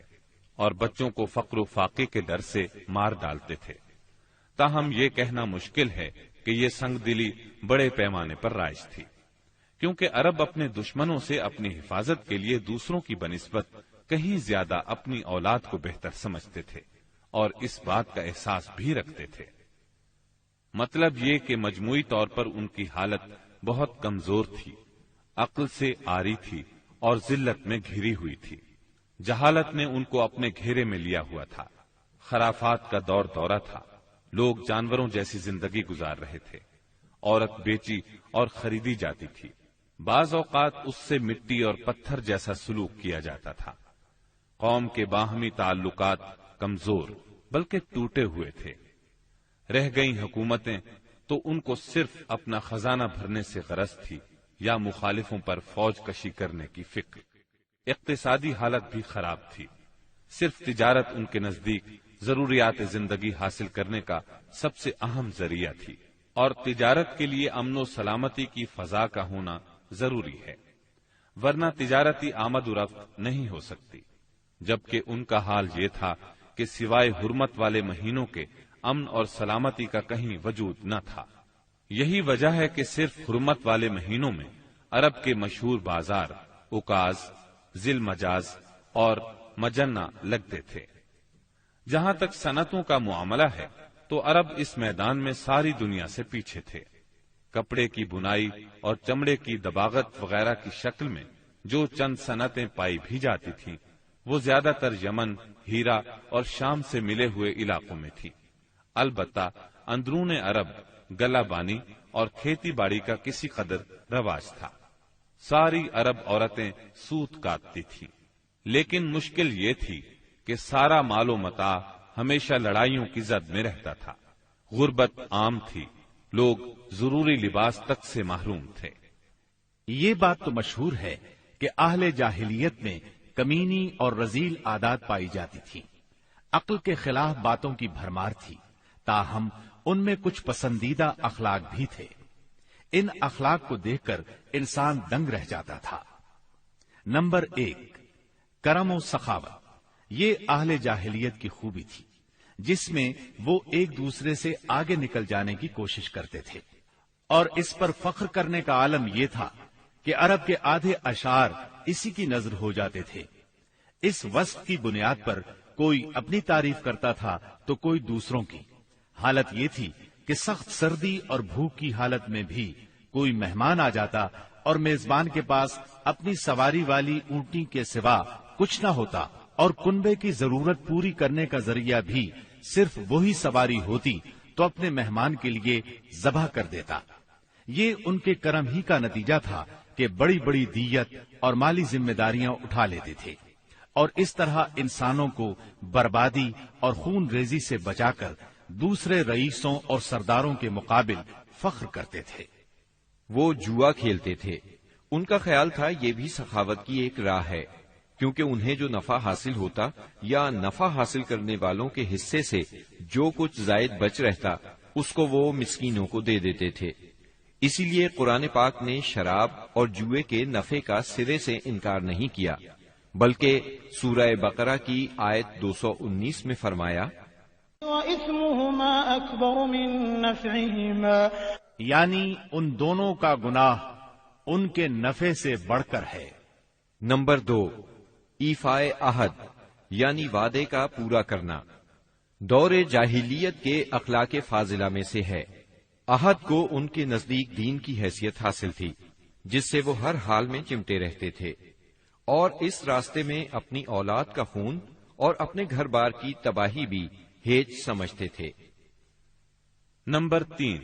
اور بچوں کو فقر و فاقے کے ڈر سے مار ڈالتے تھے۔ تاہم یہ کہنا مشکل ہے کہ یہ سنگ دلی بڑے پیمانے پر رائج تھی، کیونکہ عرب اپنے دشمنوں سے اپنی حفاظت کے لیے دوسروں کی بنسبت کہیں زیادہ اپنی اولاد کو بہتر سمجھتے تھے اور اس بات کا احساس بھی رکھتے تھے۔ مطلب یہ کہ مجموعی طور پر ان کی حالت بہت کمزور تھی، عقل سے عاری تھی اور ذلت میں گھری ہوئی تھی۔ جہالت نے ان کو اپنے گھیرے میں لیا ہوا تھا۔ خرافات کا دور دورہ تھا، لوگ جانوروں جیسی زندگی گزار رہے تھے۔ عورت بیچی اور خریدی جاتی تھی، بعض اوقات اس سے مٹی اور پتھر جیسا سلوک کیا جاتا تھا۔ قوم کے باہمی تعلقات کمزور بلکہ ٹوٹے ہوئے تھے۔ رہ گئی حکومتیں تو ان کو صرف اپنا خزانہ بھرنے سے غرض تھی یا مخالفوں پر فوج کشی کرنے کی فکر۔ اقتصادی حالت بھی خراب تھی، صرف تجارت ان کے نزدیک ضروریات زندگی حاصل کرنے کا سب سے اہم ذریعہ تھی، اور تجارت کے لیے امن و سلامتی کی فضا کا ہونا ضروری ہے، ورنہ تجارتی آمد و رفت نہیں ہو سکتی۔ جبکہ ان کا حال یہ تھا کہ سوائے حرمت والے مہینوں کے امن اور سلامتی کا کہیں وجود نہ تھا۔ یہی وجہ ہے کہ صرف حرمت والے مہینوں میں عرب کے مشہور بازار اوکاز، ذی المجاز اور مجنہ لگتے تھے۔ جہاں تک صنعتوں کا معاملہ ہے تو عرب اس میدان میں ساری دنیا سے پیچھے تھے۔ کپڑے کی بنائی اور چمڑے کی دباغت وغیرہ کی شکل میں جو چند صنعتیں پائی بھی جاتی تھیں وہ زیادہ تر یمن، ہیرا اور شام سے ملے ہوئے علاقوں میں تھی۔ البتہ اندرون عرب گلہ بانی اور کھیتی باڑی کا کسی قدر رواج تھا۔ ساری عرب عورتیں سوت کاٹتی تھیں، لیکن مشکل یہ تھی کہ سارا مال و متاع ہمیشہ لڑائیوں کی زد میں رہتا تھا۔ غربت عام تھی، لوگ ضروری لباس تک سے محروم تھے۔ یہ بات تو مشہور ہے کہ اہل جاہلیت میں کمینی اور رذیل عادات پائی جاتی تھی، عقل کے خلاف باتوں کی بھرمار تھی، تاہم ان میں کچھ پسندیدہ اخلاق بھی تھے۔ ان اخلاق کو دیکھ کر انسان دنگ رہ جاتا تھا۔ نمبر 1، کرم و سخاوت۔ یہ اہل جاہلیت کی خوبی تھی جس میں وہ ایک دوسرے سے آگے نکل جانے کی کوشش کرتے تھے، اور اس پر فخر کرنے کا عالم یہ تھا کہ عرب کے آدھے اشعار اسی کی نظر ہو جاتے تھے۔ اس وصف کی بنیاد پر کوئی اپنی تعریف کرتا تھا تو کوئی دوسروں کی۔ حالت یہ تھی کہ سخت سردی اور بھوک کی حالت میں بھی کوئی مہمان آ جاتا اور میزبان کے پاس اپنی سواری والی اونٹنی کے سوا کچھ نہ ہوتا، اور کنبے کی ضرورت پوری کرنے کا ذریعہ بھی صرف وہی سواری ہوتی تو اپنے مہمان کے لیے ذبح کر دیتا۔ یہ ان کے کرم ہی کا نتیجہ تھا کہ بڑی بڑی دیت اور مالی ذمہ داریاں اٹھا لیتے تھے، اور اس طرح انسانوں کو بربادی اور خون ریزی سے بچا کر دوسرے رئیسوں اور سرداروں کے مقابل فخر کرتے تھے۔ وہ جوا کھیلتے تھے۔ ان کا خیال تھا یہ بھی سخاوت کی ایک راہ ہے، کیونکہ انہیں جو نفع حاصل ہوتا یا نفع حاصل کرنے والوں کے حصے سے جو کچھ زائد بچ رہتا اس کو وہ مسکینوں کو دے دیتے تھے۔ اسی لیے قرآن پاک نے شراب اور جوئے کے نفع کا سرے سے انکار نہیں کیا، بلکہ سورہ بقرہ کی آیت 219 میں فرمایا، وَإِثْمُهُمَا أَكْبَرُ مِن نَّفْعِهِمَا، یعنی ان دونوں کا گناہ ان کے نفع سے بڑھ کر ہے۔ نمبر 2، ایفائے عہد یعنی وعدے کا پورا کرنا۔ دور جاہلیت کے اخلاق فاضلہ میں سے ہے۔ عہد کو ان کے نزدیک دین کی حیثیت حاصل تھی، جس سے وہ ہر حال میں چمٹے رہتے تھے، اور اس راستے میں اپنی اولاد کا خون اور اپنے گھر بار کی تباہی بھی ہیج سمجھتے تھے۔ نمبر 3،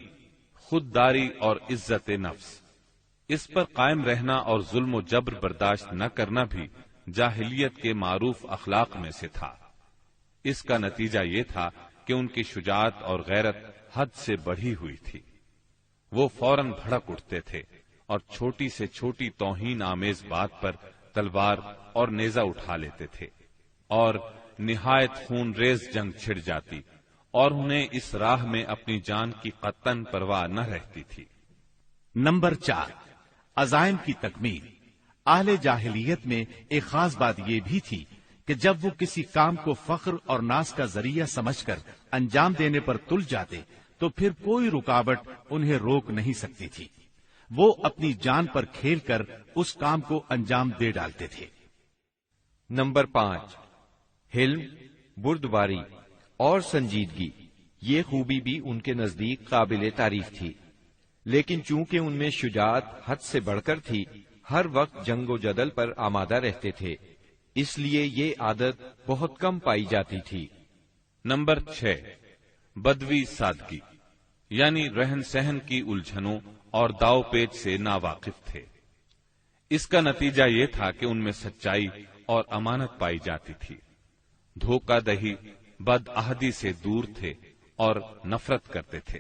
خودداری اور عزت نفس۔ اس پر قائم رہنا اور ظلم و جبر برداشت نہ کرنا بھی جاہلیت کے معروف اخلاق میں سے تھا۔ اس کا نتیجہ یہ تھا کہ ان کی شجاعت اور غیرت حد سے بڑھی ہوئی تھی۔ وہ فوراً بھڑک اٹھتے تھے اور چھوٹی سے چھوٹی توہین آمیز بات پر تلوار اور نیزہ اٹھا لیتے تھے، اور نہایت خون ریز جنگ چھڑ جاتی اور انہیں اس راہ میں اپنی جان کی قطعاً پرواہ نہ رہتی تھی۔ نمبر 4، عزائم کی تکمیل۔ اہل جاہلیت میں ایک خاص بات یہ بھی تھی کہ جب وہ کسی کام کو فخر اور ناز کا ذریعہ سمجھ کر انجام دینے پر تل جاتے تو پھر کوئی رکاوٹ انہیں روک نہیں سکتی تھی۔ وہ اپنی جان پر کھیل کر اس کام کو انجام دے ڈالتے تھے۔ نمبر 5، حلم، بردباری اور سنجیدگی۔ یہ خوبی بھی ان کے نزدیک قابل تعریف تھی، لیکن چونکہ ان میں شجاعت حد سے بڑھ کر تھی، ہر وقت جنگ و جدل پر آمادہ رہتے تھے، اس لیے یہ عادت بہت کم پائی جاتی تھی۔ نمبر 6، بدوی سادگی، یعنی رہن سہن کی الجھنوں اور داؤ پیچ سے ناواقف تھے۔ اس کا نتیجہ یہ تھا کہ ان میں سچائی اور امانت پائی جاتی تھی۔ دھوکہ دہی، بد عہدی سے دور تھے اور نفرت کرتے تھے۔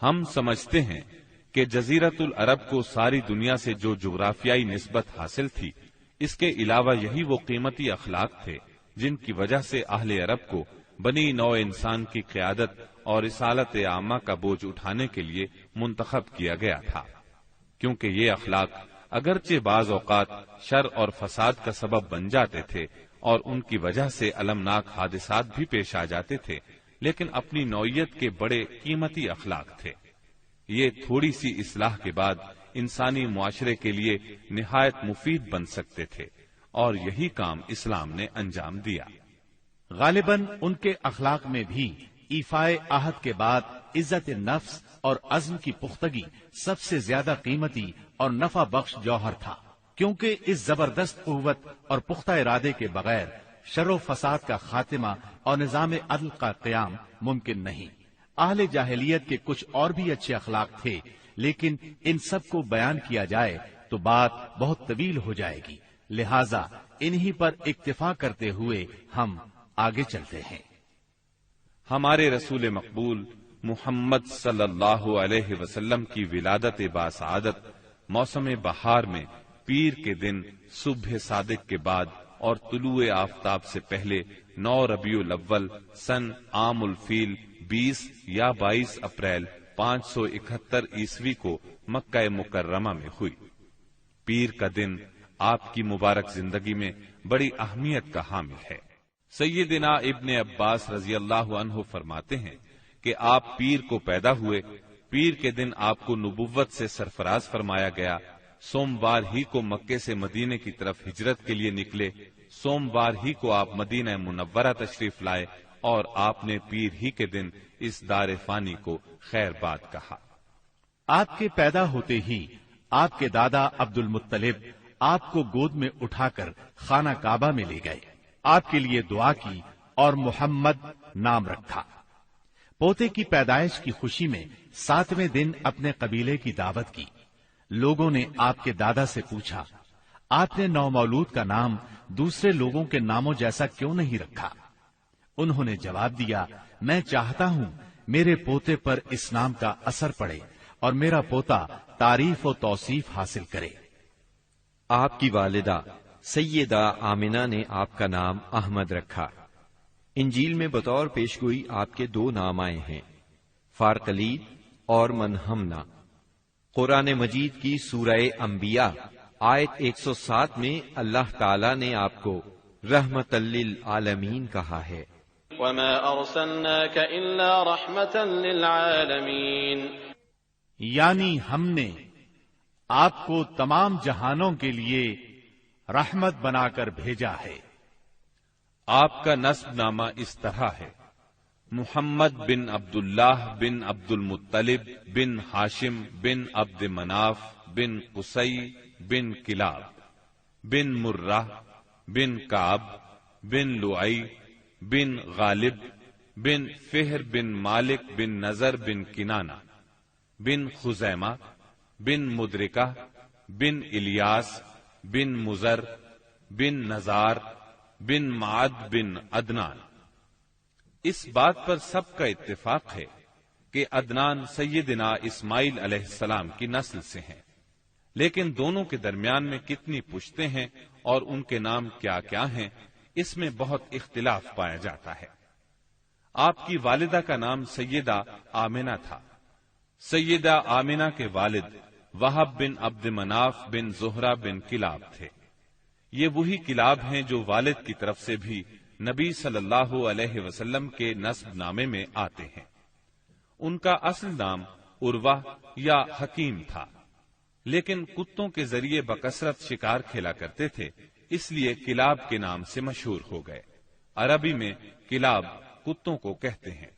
ہم سمجھتے ہیں کہ جزیرت العرب کو ساری دنیا سے جو جغرافیائی نسبت حاصل تھی، اس کے علاوہ یہی وہ قیمتی اخلاق تھے جن کی وجہ سے اہل عرب کو بنی نوع انسان کی قیادت اور رسالت عامہ کا بوجھ اٹھانے کے لیے منتخب کیا گیا تھا، کیونکہ یہ اخلاق اگرچہ بعض اوقات شر اور فساد کا سبب بن جاتے تھے اور ان کی وجہ سے المناک حادثات بھی پیش آ جاتے تھے، لیکن اپنی نوعیت کے بڑے قیمتی اخلاق تھے۔ یہ تھوڑی سی اصلاح کے بعد انسانی معاشرے کے لیے نہایت مفید بن سکتے تھے، اور یہی کام اسلام نے انجام دیا۔ غالباً ان کے اخلاق میں بھی ایفائے عہد کے بعد عزت نفس اور عزم کی پختگی سب سے زیادہ قیمتی اور نفع بخش جوہر تھا، کیونکہ اس زبردست قوت اور پختہ ارادے کے بغیر شر و فساد کا خاتمہ اور نظام عدل کا قیام ممکن نہیں۔ اہل جاہلیت کے کچھ اور بھی اچھے اخلاق تھے، لیکن ان سب کو بیان کیا جائے تو بات بہت طویل ہو جائے گی، لہذا انہی پر اکتفا کرتے ہوئے ہم آگے چلتے ہیں۔ ہمارے رسول مقبول محمد صلی اللہ علیہ وسلم کی ولادت باسعادت موسم بہار میں پیر کے دن صبح صادق کے بعد اور طلوع آفتاب سے پہلے 9 ربیع الاول سن عام الفیل 20 یا 22 اپریل 571 عیسوی کو مکہ مکرمہ میں ہوئی۔ پیر کا دن آپ کی مبارک زندگی میں بڑی اہمیت کا حامل ہے۔ سیدنا ابن عباس رضی اللہ عنہ فرماتے ہیں کہ آپ پیر کو پیدا ہوئے، پیر کے دن آپ کو نبوت سے سرفراز فرمایا گیا، سوموار ہی کو مکے سے مدینے کی طرف ہجرت کے لیے نکلے، سوموار ہی کو آپ مدینہ منورہ تشریف لائے، اور آپ نے پیر ہی کے دن اس دار فانی کو خیر باد کہا۔ آپ کے پیدا ہوتے ہی آپ کے دادا عبد المطلب آپ کو گود میں اٹھا کر خانہ کعبہ میں لے گئے، آپ کے لیے دعا کی اور محمد نام رکھا۔ پوتے کی پیدائش کی خوشی میں 7ویں دن اپنے قبیلے کی دعوت کی۔ لوگوں نے آپ کے دادا سے پوچھا، آپ نے نومولود کا نام دوسرے لوگوں کے ناموں جیسا کیوں نہیں رکھا؟ انہوں نے جواب دیا، میں چاہتا ہوں میرے پوتے پر اس نام کا اثر پڑے اور میرا پوتا تعریف و توصیف حاصل کرے۔ آپ کی والدہ سیدہ آمنہ نے آپ کا نام احمد رکھا۔ انجیل میں بطور پیشگوئی آپ کے 2 نام آئے ہیں، فارقلید اور منہمنا۔ قرآن مجید کی سورہ انبیاء آیت 107 میں اللہ تعالی نے آپ کو رحمت للعالمین کہا ہے۔ وما ارسلناك الا رحمة للعالمین، یعنی ہم نے آپ کو تمام جہانوں کے لیے رحمت بنا کر بھیجا ہے۔ آپ کا نسب نامہ اس طرح ہے: محمد بن عبداللہ بن عبد المطلب بن ہاشم بن عبد مناف بن قصی بن کلاب بن مرہ بن کعب بن لعی بن غالب بن فہر بن مالک بن نظر بن کنانہ بن خزیمہ بن مدرکہ بن الیاس بن مزر بن نزار بن معد بن عدنان۔ اس بات پر سب کا اتفاق ہے کہ عدنان سیدنا اسماعیل علیہ السلام کی نسل سے ہیں، لیکن دونوں کے درمیان میں کتنی پشتیں ہیں اور ان کے نام کیا کیا ہیں، اس میں بہت اختلاف پایا جاتا ہے۔ آپ کی والدہ کا نام سیدہ آمنہ تھا۔ سیدہ آمنہ کے والد وہب بن عبد مناف بن زہرہ بن کلاب تھے۔ یہ وہی کلاب ہیں جو والد کی طرف سے بھی نبی صلی اللہ علیہ وسلم کے نسب نامے میں آتے ہیں۔ ان کا اصل نام عروہ یا حکیم تھا، لیکن کتوں کے ذریعے بکثرت شکار کھیلا کرتے تھے، اس لیے کلاب کے نام سے مشہور ہو گئے۔ عربی میں کلاب کتوں کو کہتے ہیں۔